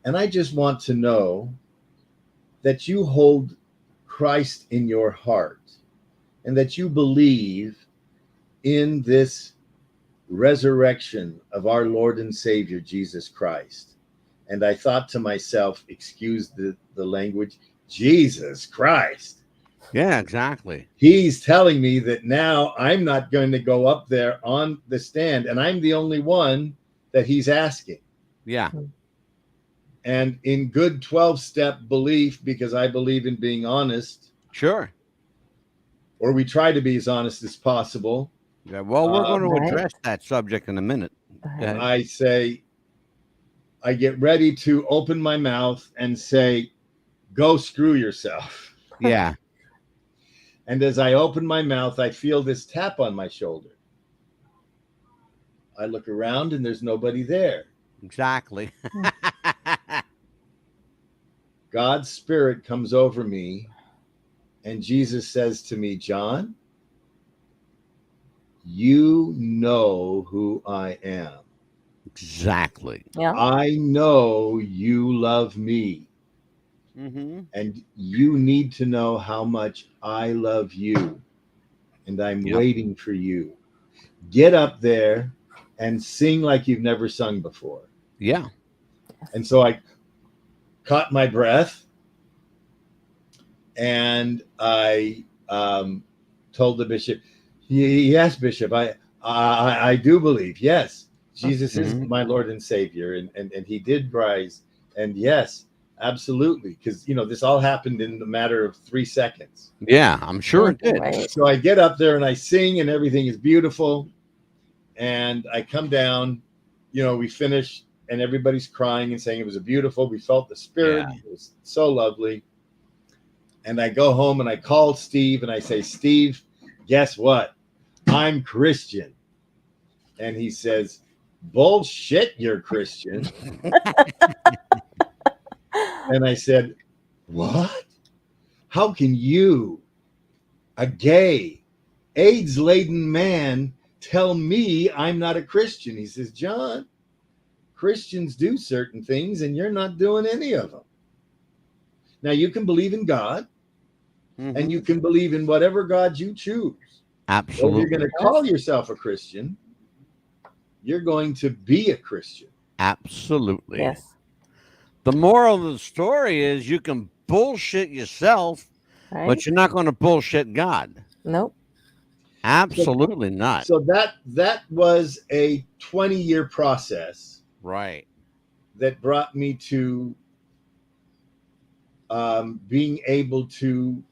And I just want to know that you hold Christ in your heart and that you believe in this resurrection of our Lord and Savior, Jesus Christ. And I thought to myself, excuse the language, Jesus Christ. Yeah, exactly. He's telling me that now I'm not going to go up there on the stand, and I'm the only one that he's asking. Yeah. And in good 12-step belief, because I believe in being honest. Sure. Or we try to be as honest as possible. Yeah, well, we're going to address that subject in a minute. I say, I get ready to open my mouth and say, go screw yourself. Yeah. And as I open my mouth, I feel this tap on my shoulder. I look around and there's nobody there. Exactly. God's Spirit comes over me, and Jesus says to me, John, you know who I am. Exactly. Yeah. I know you love me. Mm-hmm. And you need to know how much I love you. And I'm waiting for you. Get up there and sing like you've never sung before. Yeah. And so I caught my breath and I told the bishop, yes, Bishop, I do believe. Yes, Jesus is my Lord and Savior. And he did rise. And yes, absolutely. Because, you know, this all happened in the matter of 3 seconds. Yeah, I'm sure it did. So I get up there and I sing and everything is beautiful. And I come down, you know, we finish and everybody's crying and saying it was beautiful. We felt the Spirit. Yeah. It was so lovely. And I go home and I call Steve and I say, Steve, guess what? I'm Christian. And he says, bullshit, you're Christian. And I said, what? How can you, a gay, AIDS-laden man, tell me I'm not a Christian? He says, John, Christians do certain things and you're not doing any of them. Now, you can believe in God and you can believe in whatever God you choose. Absolutely. If you're going to call yourself a Christian, you're going to be a Christian. Absolutely. Yes. The moral of the story is you can bullshit yourself, but you're not going to bullshit God. Nope. Absolutely not. So that was a 20-year process. Right. That brought me to being able to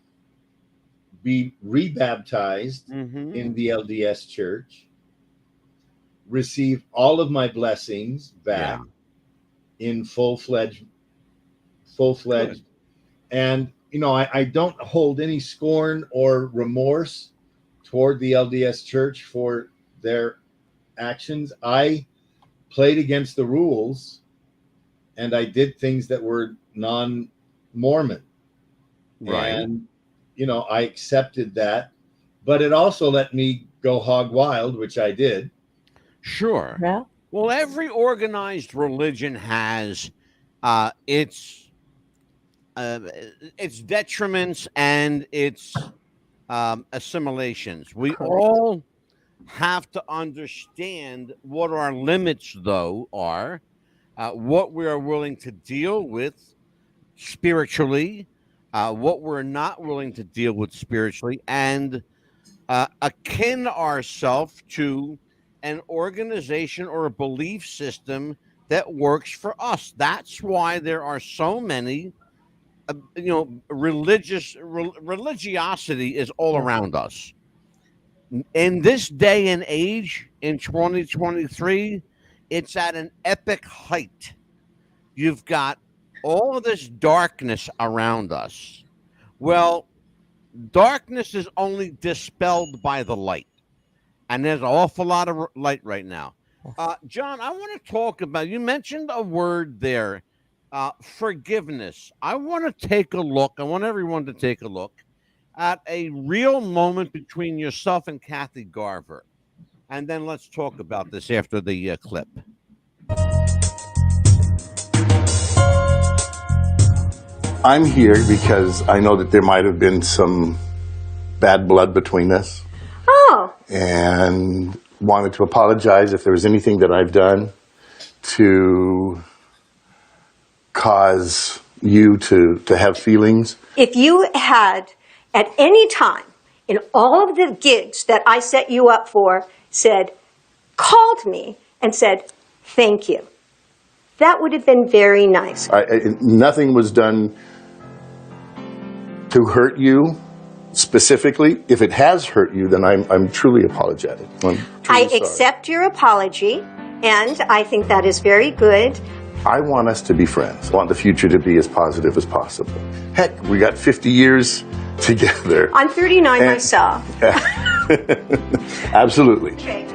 be rebaptized in the LDS church, receive all of my blessings back in full-fledged. Good. And, you know, I don't hold any scorn or remorse toward the LDS church for their actions. I played against the rules and I did things that were non-Mormon. Right. And, you know, I accepted that, but it also let me go hog wild, which I did. Sure. Yeah. Well, every organized religion has its detriments and its assimilations. We all have to understand what our limits, though, are, what we are willing to deal with spiritually, what we're not willing to deal with spiritually, and akin ourselves to an organization or a belief system that works for us. That's why there are so many, religiosity is all around us. In this day and age, in 2023, it's at an epic height. You've got all of this darkness around us. Well, darkness is only dispelled by the light. And there's an awful lot of light right now. John, I want to talk about, you mentioned a word there, forgiveness. I want to take a look. I want everyone to take a look at a real moment between yourself and Kathy Garver. And then let's talk about this after the clip. I'm here because I know that there might have been some bad blood between us. Oh. And wanted to apologize if there was anything that I've done to cause you to have feelings. If you had, at any time, in all of the gigs that I set you up for, called me and said, thank you, that would have been very nice. Nothing was done to hurt you specifically. If it has hurt you, then I'm truly apologetic. I accept your apology, and I think that is very good. I want us to be friends. I want the future to be as positive as possible. Heck, we got 50 years together. I'm 39 myself. Absolutely. Okay.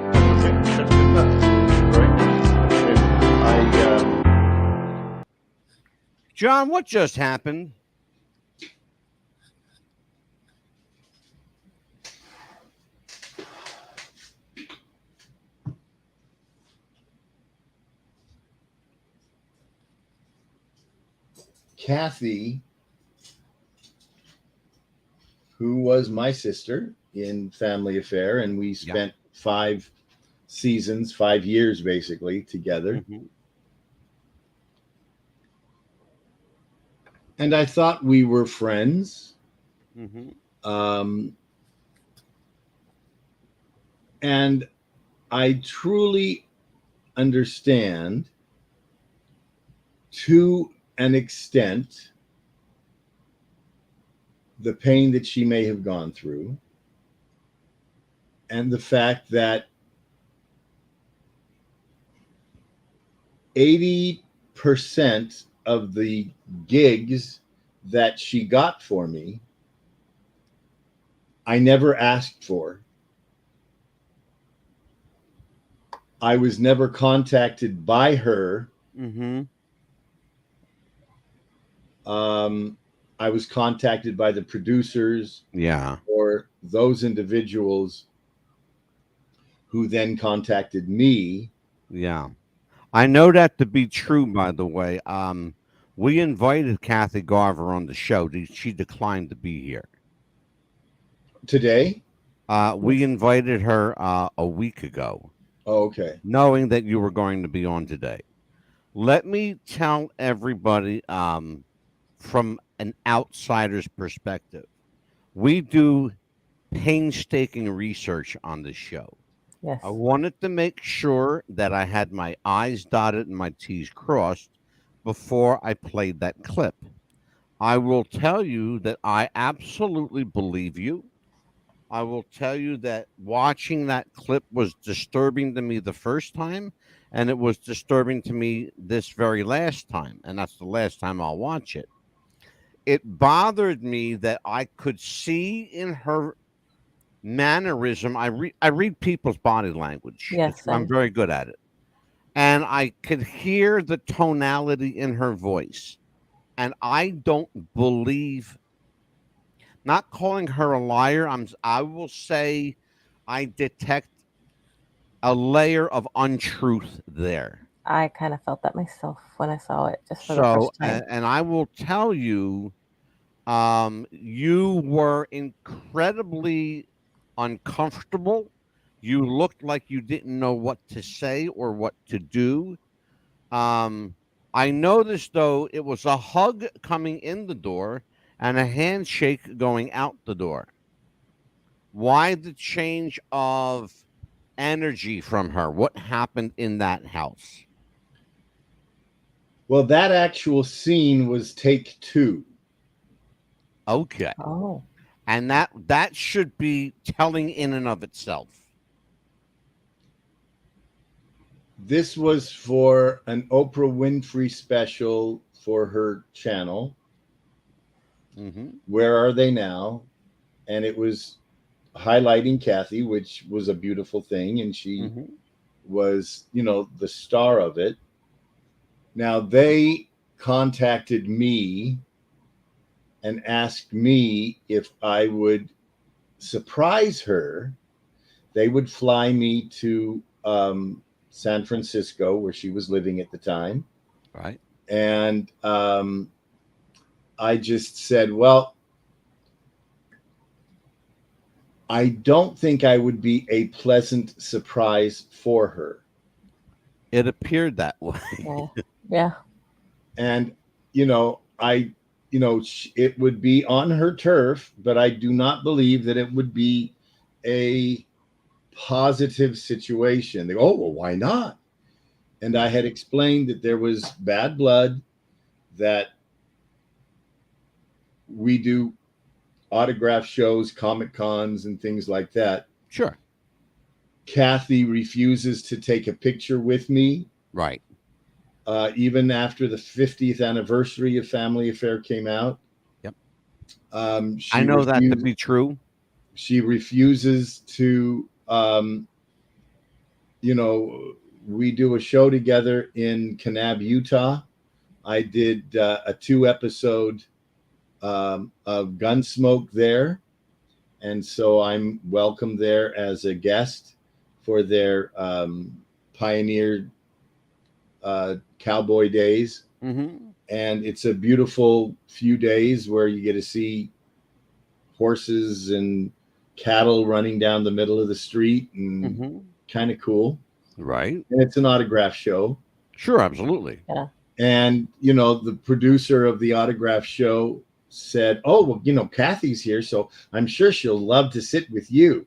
John, what just happened? Kathy, who was my sister in Family Affair, and we spent 5 seasons, 5 years basically together. And I thought we were friends. And I truly understand, to an extent, the pain that she may have gone through, and the fact that 80% of the gigs that she got for me, I never asked for. I was never contacted by her. I was contacted by the producers, or those individuals who then contacted me. I know that to be true, by the way. We invited Kathy Garver on the show. She declined to be here today. We invited her a week ago. Oh, okay. Knowing that you were going to be on today. Let me tell everybody, from an outsider's perspective, we do painstaking research on this show. Yes. I wanted to make sure that I had my I's dotted and my T's crossed before I played that clip. I will tell you that I absolutely believe you. I will tell you that watching that clip was disturbing to me the first time, and it was disturbing to me this very last time, and that's the last time I'll watch it. It bothered me that I could see in her mannerism. I read people's body language. Yes, I'm very good at it. And I could hear the tonality in her voice. And I don't believe, not calling her a liar, I will say I detect a layer of untruth there. I kind of felt that myself when I saw it just for the first time. And I will tell you, you were incredibly uncomfortable. You looked like you didn't know what to say or what to do. I noticed, though, it was a hug coming in the door and a handshake going out the door. Why the change of energy from her? What happened in that house? Well, that actual scene was take 2. Okay. Oh. And that should be telling in and of itself. This was for an Oprah Winfrey special for her channel. Where Are They Now? And it was highlighting Kathy, which was a beautiful thing. And she was, the star of it. Now, they contacted me and asked me if I would surprise her. They would fly me to San Francisco, where she was living at the time. Right. And I just said, well, I don't think I would be a pleasant surprise for her. It appeared that way. Yeah. And, it would be on her turf, but I do not believe that it would be a positive situation. They go, oh, well, why not? And I had explained that there was bad blood, that we do autograph shows, Comic Cons, and things like that. Sure. Kathy refuses to take a picture with me. Right. Even after the 50th anniversary of Family Affair came out. Yep. I know that to be true. She refuses to, we do a show together in Kanab, Utah. I did a 2-episode of Gunsmoke there. And so I'm welcome there as a guest for their Pioneer Cowboy Days. Mm-hmm. And it's a beautiful few days where you get to see horses and cattle running down the middle of the street, and kind of cool. Right. And it's an autograph show. Sure, absolutely. Yeah. And, the producer of the autograph show said, oh, well, Kathy's here, so I'm sure she'll love to sit with you.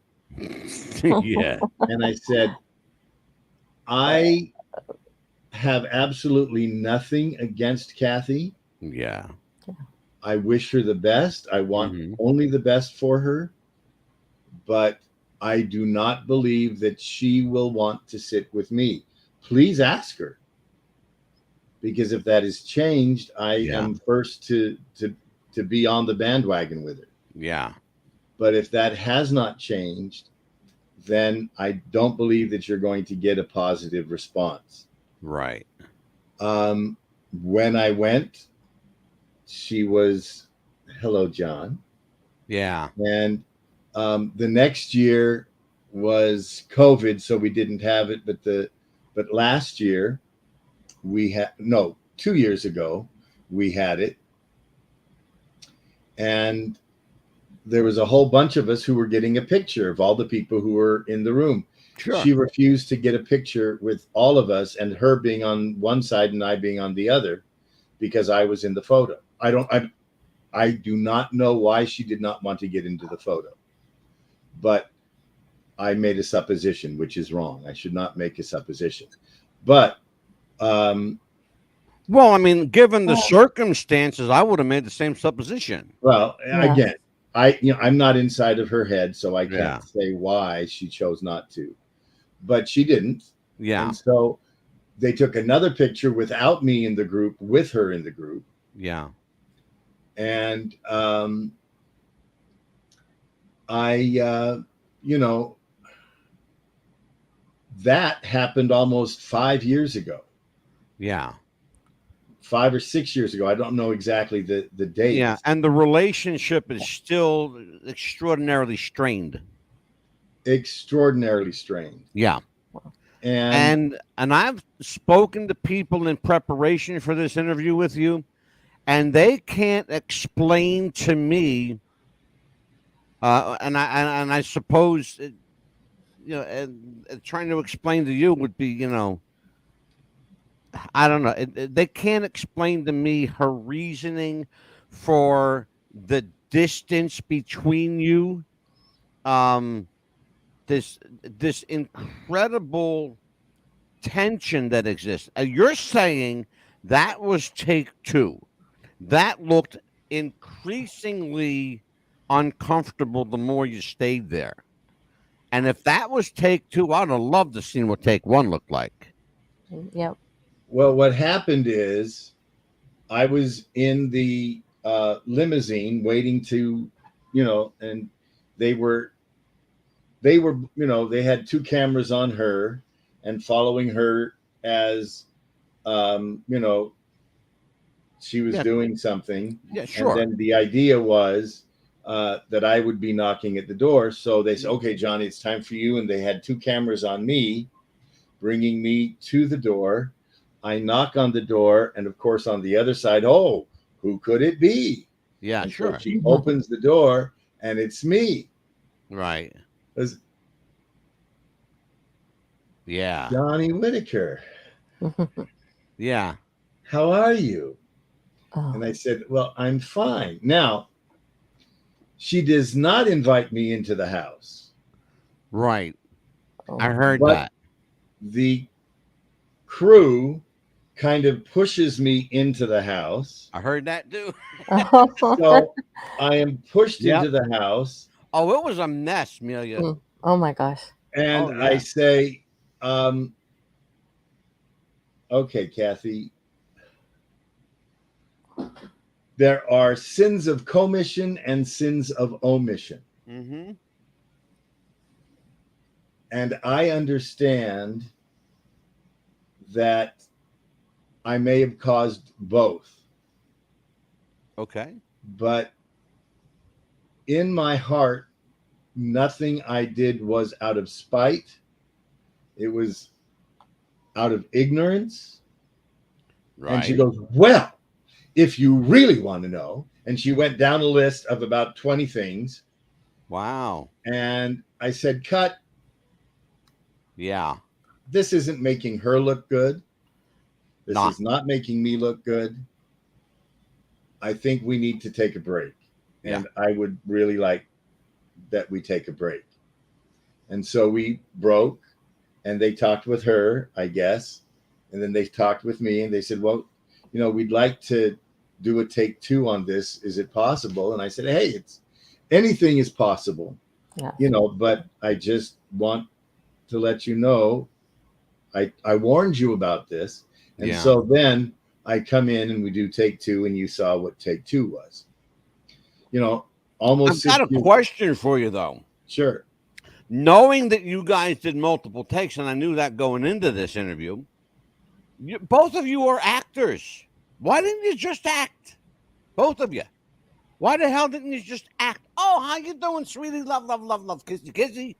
Yeah. And I said, I have absolutely nothing against Kathy. Yeah. I wish her the best. I want only the best for her. But I do not believe that she will want to sit with me. Please ask her. Because if that has changed, I am first to be on the bandwagon with her. Yeah. But if that has not changed, then I don't believe that you're going to get a positive response. Right. When I went, she was, hello, John. Yeah. And the next year was COVID, so we didn't have it. But last year we had 2 years ago we had it, and there was a whole bunch of us who were getting a picture of all the people who were in the room. Sure. She refused to get a picture with all of us, and her being on one side and I being on the other, because I was in the photo. I do not know why she did not want to get into the photo, but I made a supposition, which is wrong. I should not make a supposition. But well, I mean, given the circumstances, I would have made the same supposition. Well, again, I'm not inside of her head, so I can't say why she chose not to. But she didn't. Yeah. And so they took another picture without me in the group, with her in the group. Yeah. And that happened almost 5 years ago. Yeah. 5 or 6 years ago. I don't know exactly the date. Yeah, and the relationship is still extraordinarily strained. Extraordinarily strained. Yeah. And I've spoken to people in preparation for this interview with you, and they can't explain to me, and I suppose, trying to explain to you would be, I don't know. They can't explain to me her reasoning for the distance between you. This incredible tension that exists. You're saying that was take 2. That looked increasingly uncomfortable the more you stayed there. And if that was take 2, I'd have loved to see what take 1 looked like. Yep. Well, what happened is I was in the limousine waiting to, and they had 2 cameras on her and following her as, she was doing something. Yeah, sure. And then the idea was that I would be knocking at the door. So they said, okay, Johnny, it's time for you. And they had 2 cameras on me, bringing me to the door. I knock on the door. And of course, on the other side, oh, who could it be? Yeah, and sure. So she opens the door and it's me. Right. Yeah. Johnny Whittaker. Yeah. How are you? Oh. And I said, well, I'm fine. Now, she does not invite me into the house. Right. Oh. I heard But that. the crew kind of pushes me into the house. I heard that too. So I am pushed into the house. Oh, it was a mess, Amelia. Oh my gosh. And I say, okay, Kathy, there are sins of commission and sins of omission. Mm-hmm. And I understand that I may have caused both. Okay. But in my heart, nothing I did was out of spite. It was out of ignorance. Right. And she goes, well, if you really want to know. And she went down a list of about 20 things. Wow. And I said, cut. Yeah. This isn't making her look good. This is not making me look good. I think we need to take a break. And I would really like that we take a break. And so we broke and they talked with her, I guess. And then they talked with me and they said, well, you know, we'd like to do a take 2 on this. Is it possible? And I said, hey, it's anything is possible, you know, but I just want to let you know, I warned you about this. And so then I come in and we do take 2 and you saw what take 2 was. You know, almost. I've got a question for you though. Sure. Knowing that you guys did multiple takes, and I knew that going into this interview, both of you are actors. Why didn't you just act? Both of you. Why the hell didn't you just act? Oh, how you doing, sweetie? Love, love, love, love. Kissy, kissy.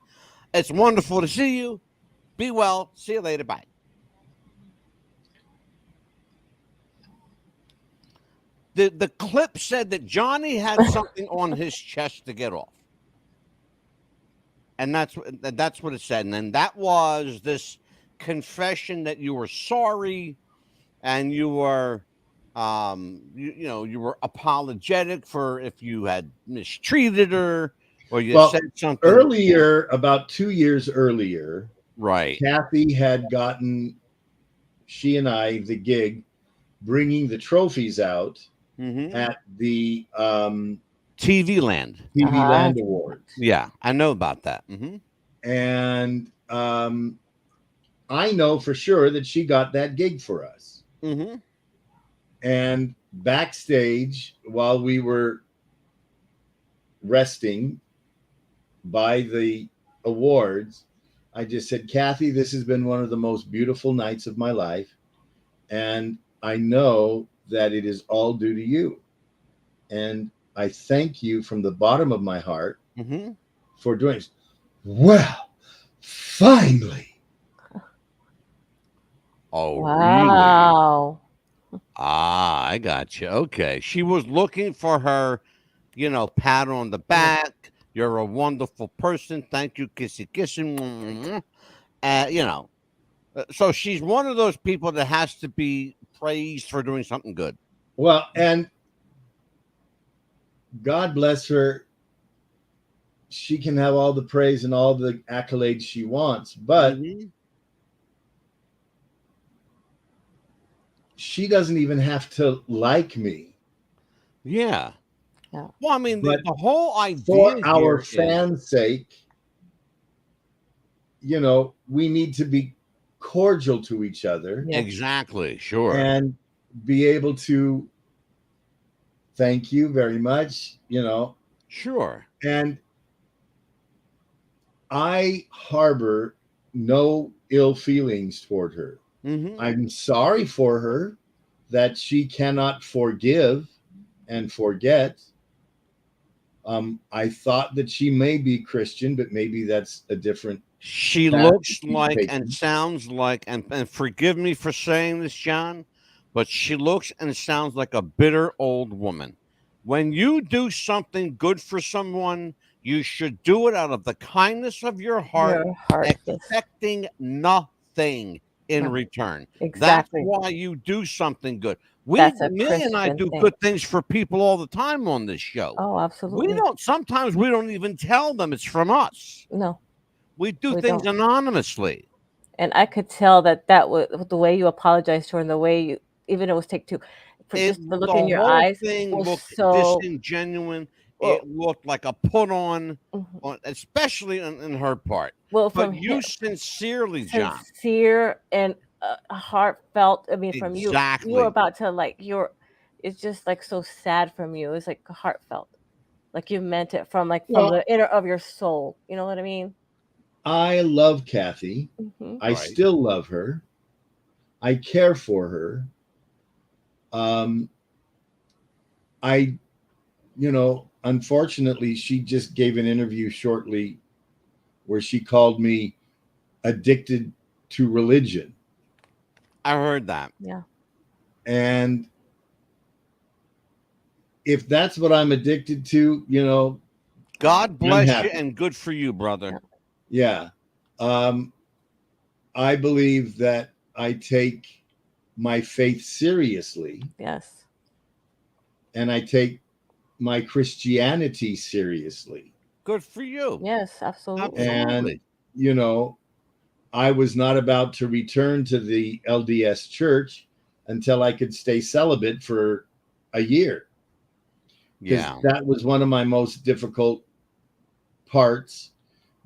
It's wonderful to see you. Be well. See you later. Bye. The clip said that Johnny had something on his chest to get off. And that's what it said. And then that was this confession that you were sorry and you were you were apologetic for if you had mistreated her or you said something earlier, about 2 years earlier. Right. Kathy had gotten, she and I, the gig, bringing the trophies out at the TV Land Awards. Yeah, I know about that. And I know for sure that she got that gig for us. And backstage, while we were resting by the awards, I just said, Kathy, this has been one of the most beautiful nights of my life. And I know that it is all due to you. And I thank you from the bottom of my heart for doing this. Well, finally. Oh, wow. Really? Ah, I got you. Okay. She was looking for her, pat on the back. You're a wonderful person. Thank you. Kissy, kissing. So she's one of those people that has to be praised for doing something good. Well, and God bless her. She can have all the praise and all the accolades she wants, but she doesn't even have to like me. Yeah. Well, I mean, the whole idea for our fans' sake, we need to be cordial to each other. Exactly. Sure. And be able to thank you very much, Sure. And I harbor no ill feelings toward her. I'm sorry for her that she cannot forgive and forget. I thought that she may be Christian, but maybe that's a different. She looks like and sounds like, and forgive me for saying this, John, but she looks and sounds like a bitter old woman. When you do something good for someone, you should do it out of the kindness of your heart, expecting nothing in return. Exactly. That's why you do something good. Millie and I do good things for people all the time on this show. Oh, absolutely. Sometimes we don't even tell them it's from us. No. We do things anonymously. And I could tell that was the way you apologized to her and the way you, even it was take two, just the look in your eyes. Thing was looked so disingenuine. It looked like a put on, especially in her part. Well, but you sincerely, John. Sincere and heartfelt. I mean, from you. Exactly. You were about to it's just like so sad from you. It's like heartfelt. Like you meant it from the inner of your soul. You know what I mean? I love Kathy. I still love her. I care for her. Unfortunately, she just gave an interview shortly where she called me addicted to religion. I heard that. Yeah. And if that's what I'm addicted to, God bless you and good for you, brother. Yeah. I believe that I take my faith seriously. Yes. And I take my Christianity seriously. Good for you. Yes, absolutely. And, I was not about to return to the LDS church until I could stay celibate for a year. Yeah. That was one of my most difficult parts,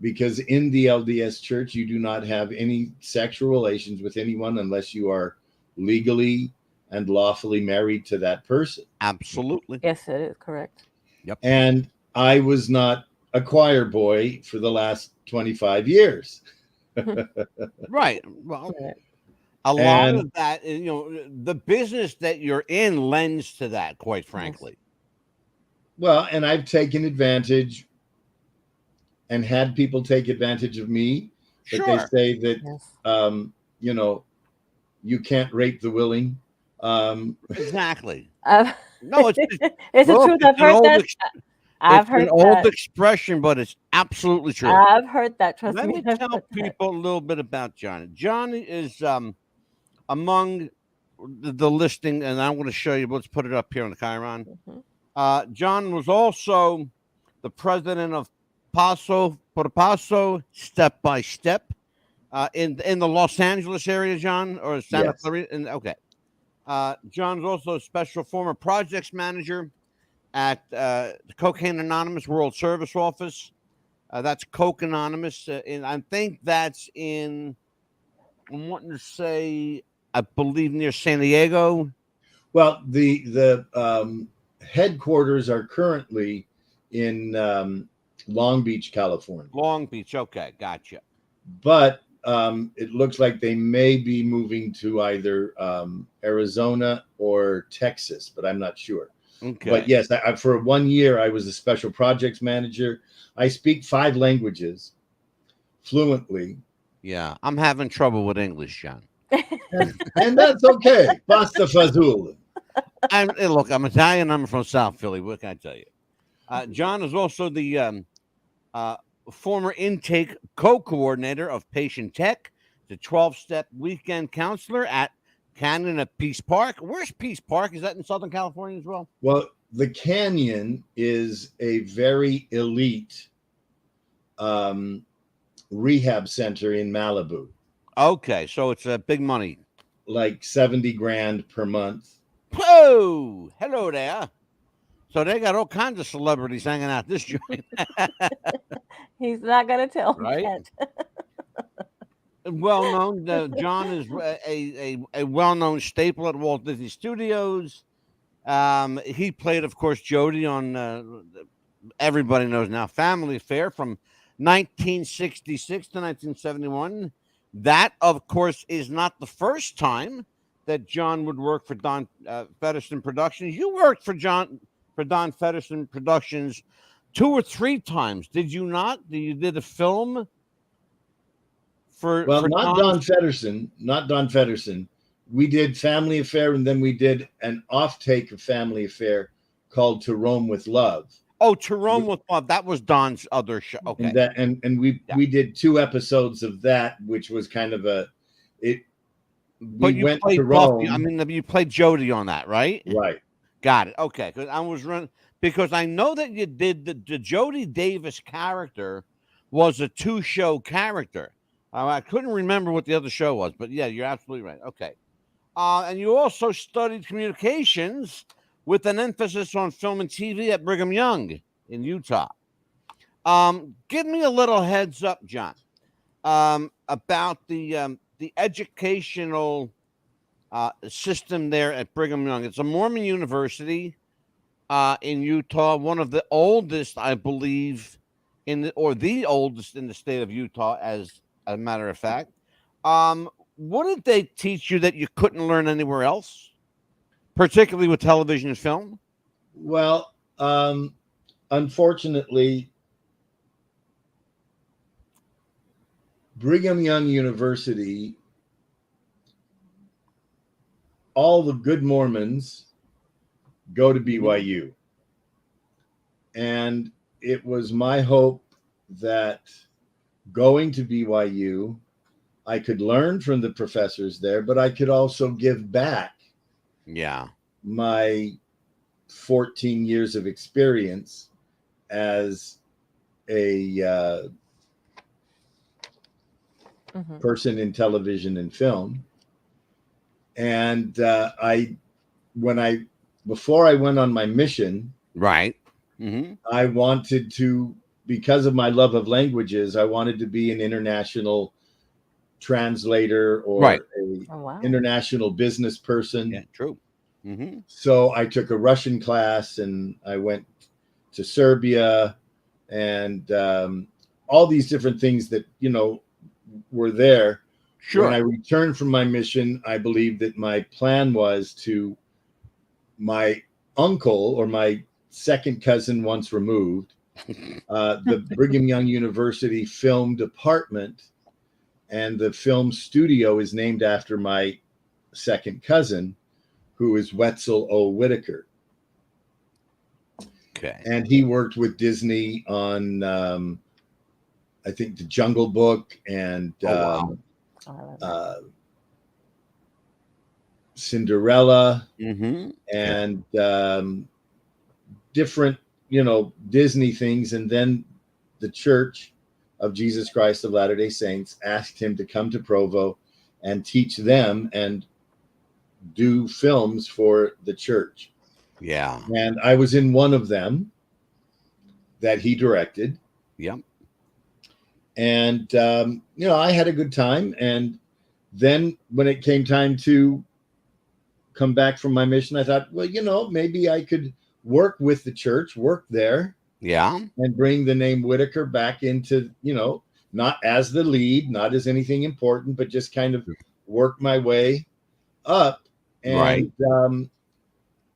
because in the LDS church, you do not have any sexual relations with anyone unless you are legally and lawfully married to that person. Absolutely. Yes, it is correct. Yep. And I was not a choir boy for the last 25 years. Right. Well, a lot of that, the business that you're in lends to that, quite frankly. Well, and I've taken advantage and had people take advantage of me. But they say that, you can't rape the willing. Exactly. No, it's the truth. I've heard that. It's an old expression, but it's absolutely true. I've heard that. Trust me. Let me tell people a little bit about Johnny. Johnny is among the listing, and I'm going to show you. Let's put it up here on the Chiron. John was also the president of Paso Step by Step in the Los Angeles area, John, or Santa Clarita. Okay. John's also a special former projects manager at the Cocaine Anonymous World Service Office. That's Coke Anonymous. And I think that's I'm wanting to say, I believe near San Diego. Well, the headquarters are currently in Long Beach, California. Long Beach. Okay. Gotcha. But it looks like they may be moving to either Arizona or Texas, but I'm not sure. Okay. But yes, for 1 year, I was a special projects manager. I speak 5 languages fluently. Yeah, I'm having trouble with English, John. and that's okay. Pasta fazool. Look, I'm Italian. I'm from South Philly. What can I tell you? John is also the former intake co-coordinator of Patient Tech, the 12-step weekend counselor at Canyon at Peace Park. Where's Peace Park? Is that in Southern California as well? Well, the Canyon is a very elite rehab center in Malibu. Okay, so it's big money. Like $70,000 per month. Whoa! Hello there. So they got all kinds of celebrities hanging out this joint. He's not going to tell right? Yet. Well known. John is a well-known staple at Walt Disney Studios. He played, of course, Jody on everybody knows now Family Affair from 1966 to 1971. That, of course, is not the first time that John would work for Don Featherston Productions. You worked for Don Featherston Productions 2 or 3 times, did you not? You did a film for not Don Featherston, not Don Featherston. We did Family Affair, and then we did an off-take of Family Affair called To Rome with Love. Oh, To Rome with Love. That was Don's other show. Okay. And we did 2 episodes of that, which was kind of we went to Rome. Buffy. I mean, you played Jody on that, right? Right. Got it. Okay. Because I know that you did the Jody Davis character was a 2-show character. I couldn't remember what the other show was, but yeah, you're absolutely right. Okay. And you also studied communications with an emphasis on film and TV at Brigham Young in Utah. Give me a little heads up, John, about the educational system there at Brigham Young. It's a Mormon university in Utah, one of the oldest, I believe, the oldest in the state of Utah, as a matter of fact. What did they teach you that you couldn't learn anywhere else, particularly with television and film? Well, unfortunately, Brigham Young University, all the good Mormons go to BYU. And it was my hope that going to BYU, I could learn from the professors there, but I could also give back my 14 years of experience as a person in television and film. And before I went on my mission, right, I wanted to, because of my love of languages, I wanted to be an international translator or an international business person. Yeah, true. So I took a Russian class, and I went to Serbia, and all these different things that, were there. Sure. When I returned from my mission, I believe that my plan was my uncle, or my second cousin once removed, the Brigham Young University film department and the film studio is named after my second cousin, who is Wetzel O. Whittaker. Okay. And he worked with Disney on, I think, The Jungle Book and Cinderella and different, Disney things. And then the Church of Jesus Christ of Latter-day Saints asked him to come to Provo and teach them and do films for the church. Yeah. And I was in one of them that he directed. Yep. And, I had a good time. And then when it came time to come back from my mission, I thought, well, maybe I could work with the church, work there. Yeah. And bring the name Whittaker back into, not as the lead, not as anything important, but just kind of work my way up. And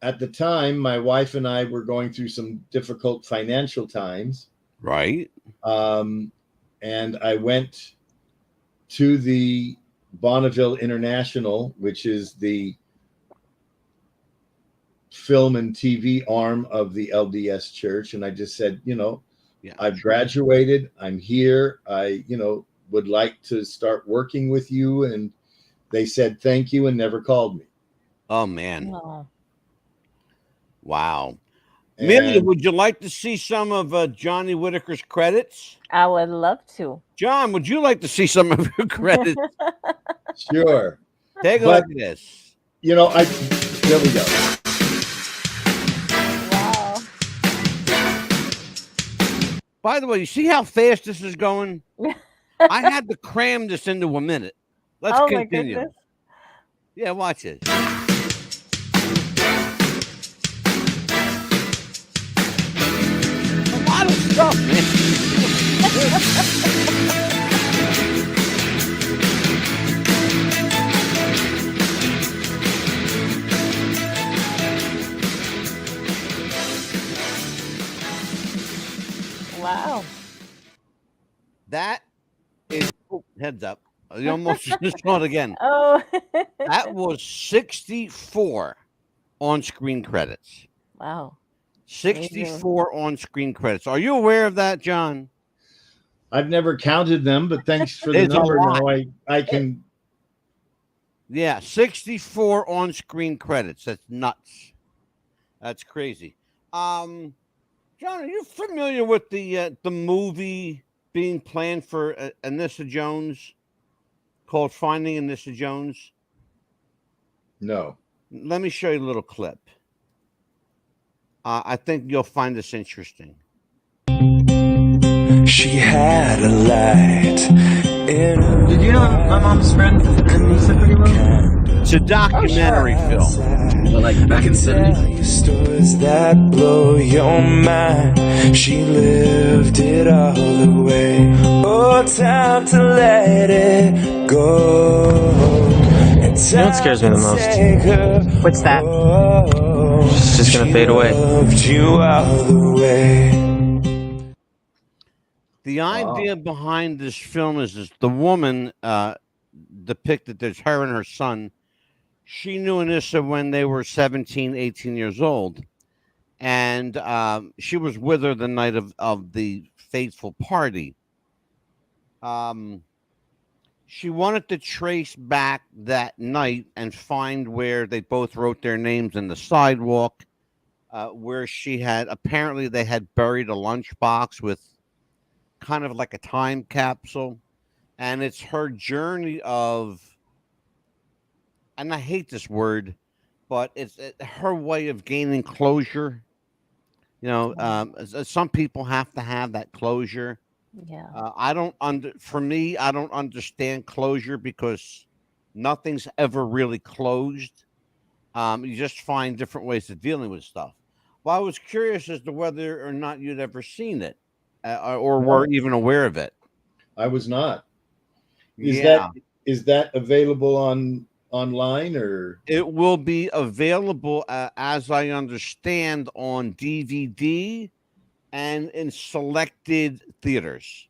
at the time, my wife and I were going through some difficult financial times. Right. And I went to the Bonneville International, which is the film and TV arm of the LDS Church. And I just said, I've graduated. I'm here. I, would like to start working with you. And they said, thank you, and never called me. Oh, man. Oh. Wow. Amelia, would you like to see some of Johnny Whittaker's credits? I would love to. John, would you like to see some of your credits? Sure. Take a look at this. There we go. Wow. By the way, you see how fast this is going? I had to cram this into a minute. Let's continue. My goodness. Yeah, watch it. A lot of stuff, man. That is heads up. You almost just saw it again. Oh. That was 64 on-screen credits. Wow. 64 on-screen credits. Are you aware of that, John? I've never counted them, but thanks for the It's a number. lot. Now I can. Yeah, 64 on-screen credits. That's nuts. That's crazy. John, are you familiar with the movie being planned for Anissa Jones called Finding Anissa Jones? No. Let me show you a little clip. I think you'll find this interesting. She had a light in her. Did you know my mom's friend Anissa pretty well? It's a documentary film. Well, like back in the 70s. Stories that blow your mind. She lived it all the way. Oh, time to let it go. You know what scares me the most? What's that? It's just gonna fade away. The idea behind this film is the woman depicted, there's her and her son. She knew Anissa when they were 17, 18 years old. And she was with her the night of the fateful party. She wanted to trace back that night and find where they both wrote their names in the sidewalk, where she had, apparently they had buried a lunchbox with kind of like a time capsule. And it's her journey of, and I hate this word, but it's her way of gaining closure. You know, some people have to have that closure. Yeah. I don't for me, I don't understand closure because nothing's ever really closed. You just find different ways of dealing with stuff. Well, I was curious as to whether or not you'd ever seen it or were even aware of it. I was not. Is that available online or? It will be available, as I understand, on DVD and in selected theaters.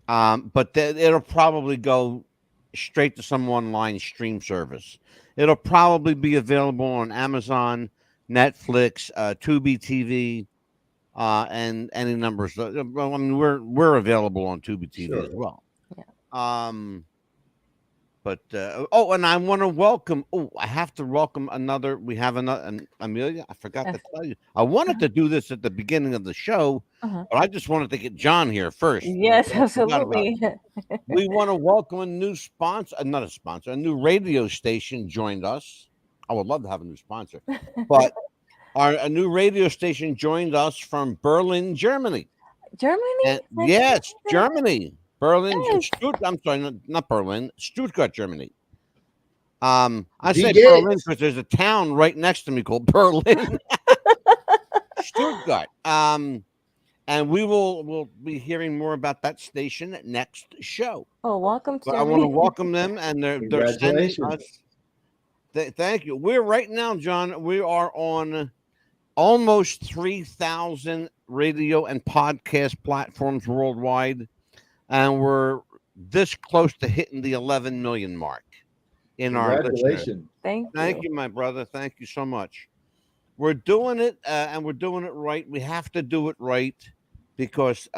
But it'll probably go straight to some online stream service. It'll probably be available on Amazon, Netflix, Tubi TV, and any numbers. Well, I mean, we're available on Tubi TV as well. Yeah. But and I want to welcome. Oh, I have to welcome another. We have another, Amelia. I forgot to tell you. I wanted to do this at the beginning of the show, but I just wanted to get John here first. Yes, absolutely. We want to welcome a new sponsor, not a sponsor, a new radio station joined us. I would love to have a new sponsor, but a new radio station joined us from Berlin, Germany. Germany? Yes, Germany. Berlin, yes. I'm sorry, not Berlin, Stuttgart, Germany. I say Berlin because there's a town right next to me called Berlin. Stuttgart. And we'll be hearing more about that station next show. Oh, welcome to I want to welcome them, and they're sending us. Thank you. We're right now, John, we are on almost 3,000 radio and podcast platforms worldwide. And we're this close to hitting the 11 million mark in our listeners. Thank you, my brother. Thank you so much. We're doing it, and we're doing it right. We have to do it right because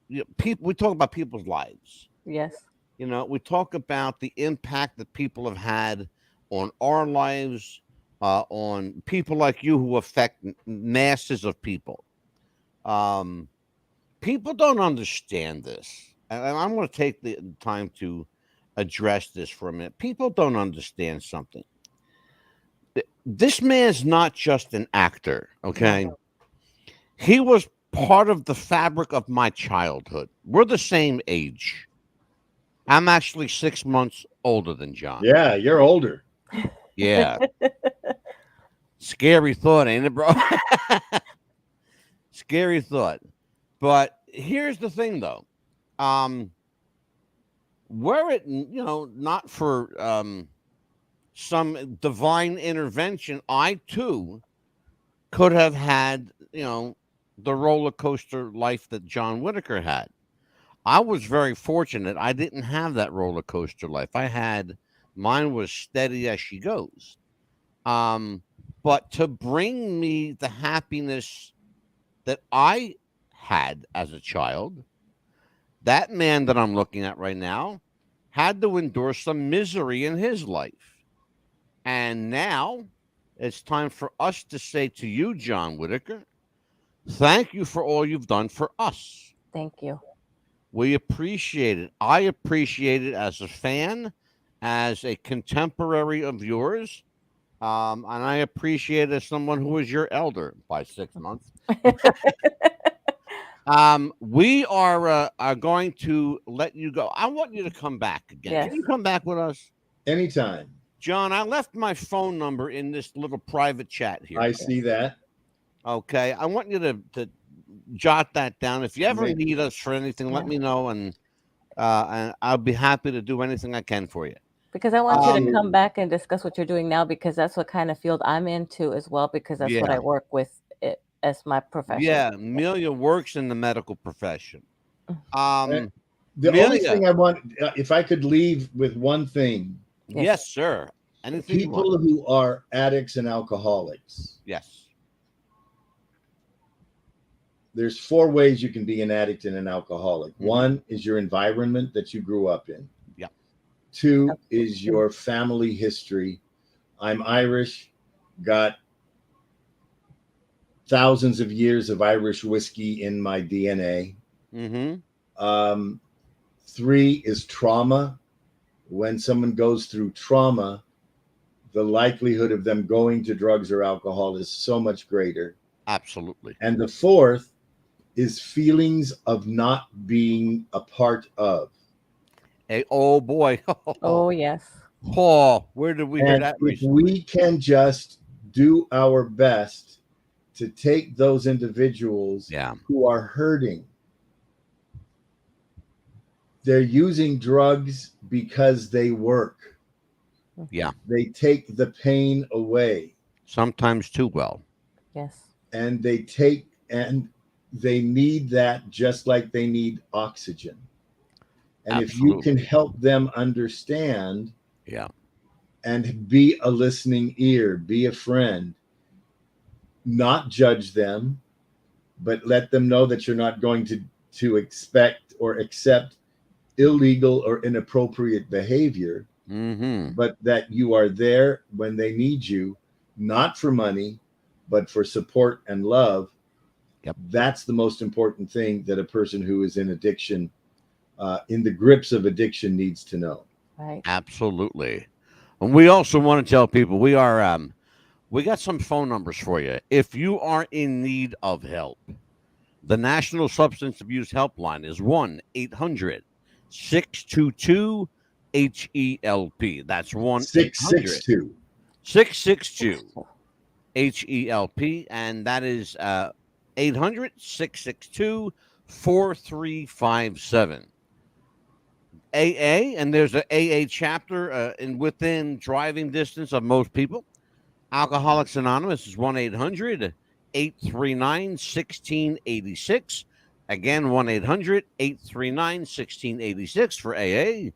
we talk about people's lives. Yes. You know, we talk about the impact that people have had on our lives, on people like you who affect masses of people. People don't understand this. And I'm going to take the time to address this for a minute. People don't understand something. This man's not just an actor, okay? He was part of the fabric of my childhood. We're the same age. I'm actually 6 months older than John. Yeah, you're older. Yeah. Scary thought, ain't it, bro? Scary thought. But here's the thing, though. Were it, not for some divine intervention, I too could have had, the roller coaster life that John Whittaker had. I was very fortunate. I didn't have that roller coaster life. Mine was steady as she goes. But to bring me the happiness that I had as a child, that man that I'm looking at right now had to endure some misery in his life. And now it's time for us to say to you, John Whittaker, thank you for all you've done for us. Thank you. We appreciate it. I appreciate it as a fan, as a contemporary of yours. And I appreciate it as someone who is your elder by 6 months. We are going to let you go. I want you to come back again. Yes. Can you come back with us? Anytime. John, I left my phone number in this little private chat here. I see that. Okay. I want you to jot that down. If you ever need us for anything, let me know, and I'll be happy to do anything I can for you. Because I want you to come back and discuss what you're doing now, because that's what kind of field I'm into as well, because that's what I work with as my profession. Yeah, Amelia works in the medical profession. The only thing I want, if I could leave with one thing. Yes, sir. Anything people who are addicts and alcoholics. Yes. There's 4 ways you can be an addict and an alcoholic. Mm-hmm. 1 is your environment that you grew up in. Yeah. 2 is your family history. I'm Irish, got thousands of years of Irish whiskey in my DNA. Mm-hmm. 3 is trauma. When someone goes through trauma, the likelihood of them going to drugs or alcohol is so much greater. Absolutely. And the 4th is feelings of not being a part of. Hey, oh boy. Oh, yes. Paul, where did we hear that? If we can just do our best to take those individuals who are hurting, they're using drugs because they work. Yeah. They take the pain away. Sometimes too well. Yes. And they need that just like they need oxygen. And Absolutely. if you can help them understand, and be a listening ear, be a friend, not judge them, but let them know that you're not going to expect or accept illegal or inappropriate behavior, but that you are there when they need you, not for money, but for support and love. That's the most important thing that a person who is in addiction, in the grips of addiction, needs to know. Right. Absolutely. And we also want to tell people we got some phone numbers for you. If you are in need of help, the National Substance Abuse Helpline is 1-800-622-HELP. That's 1-662-662-HELP, and that is 800-662-4357. AA, and there's an AA chapter within driving distance of most people. Alcoholics Anonymous is 1-800-839-1686. Again, 1-800-839-1686 for AA.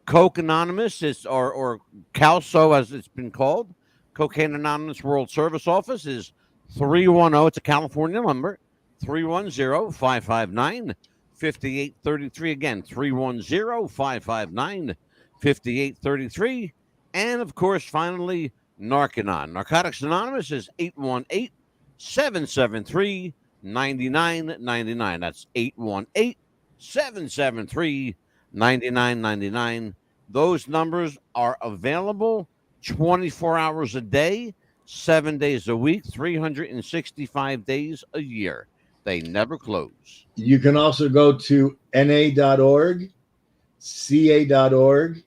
Coke Anonymous is, or cawso as it's been called, Cocaine Anonymous World Service Office is 310. It's a California number. 310-559-5833. Again, 310-559-5833. And of course, finally, Narcanon. Narcotics Anonymous is 818-773-9999. That's 818-773-9999. Those numbers are available 24 hours a day, 7 days a week, 365 days a year. They never close. You can also go to na.org, ca.org,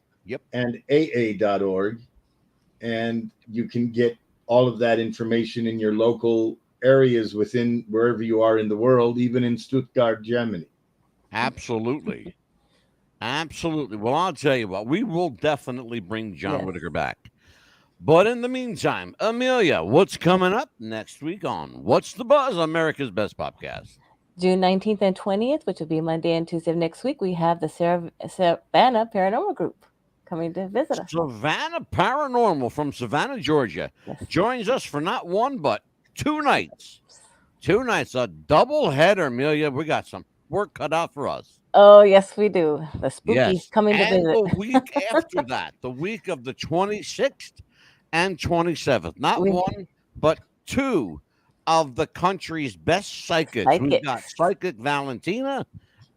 and aa.org, and you can get all of that information in your local areas within wherever you are in the world, even in Stuttgart, Germany. Absolutely. Absolutely. Well, I'll tell you what, we will definitely bring John Whittaker back. But in the meantime, Amelia, what's coming up next week on What's the Buzz, America's Best Podcast? June 19th and 20th, which will be Monday and Tuesday of next week, we have the Savannah Paranormal Group coming to visit us. Savannah Paranormal from Savannah, Georgia, joins us for not one but 2 nights. 2 nights, a double header, Amelia. We got some work cut out for us. Oh, yes, we do. The spookies coming to and visit. the week after that, the week of the 26th and 27th, not one but 2 of the country's best psychics. We've got Psychic Valentina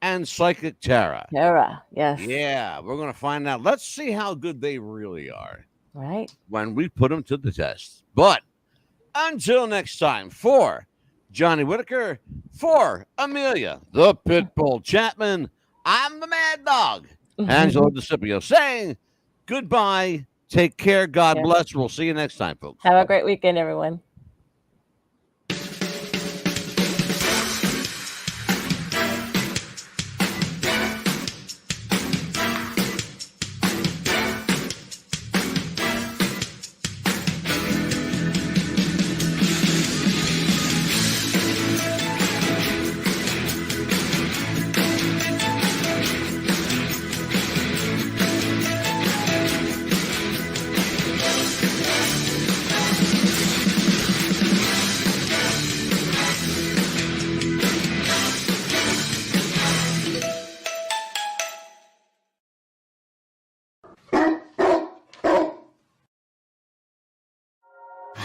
and Psychic Tara. Yes. Yeah, we're going to find out. Let's see how good they really are. Right. When we put them to the test. But until next time, for Johnny Whittaker, for Amelia, the Pitbull Chapman, I'm the Mad Dog, Angelo DeCipio, saying goodbye. Take care. God bless. We'll see you next time, folks. Have a great weekend, everyone.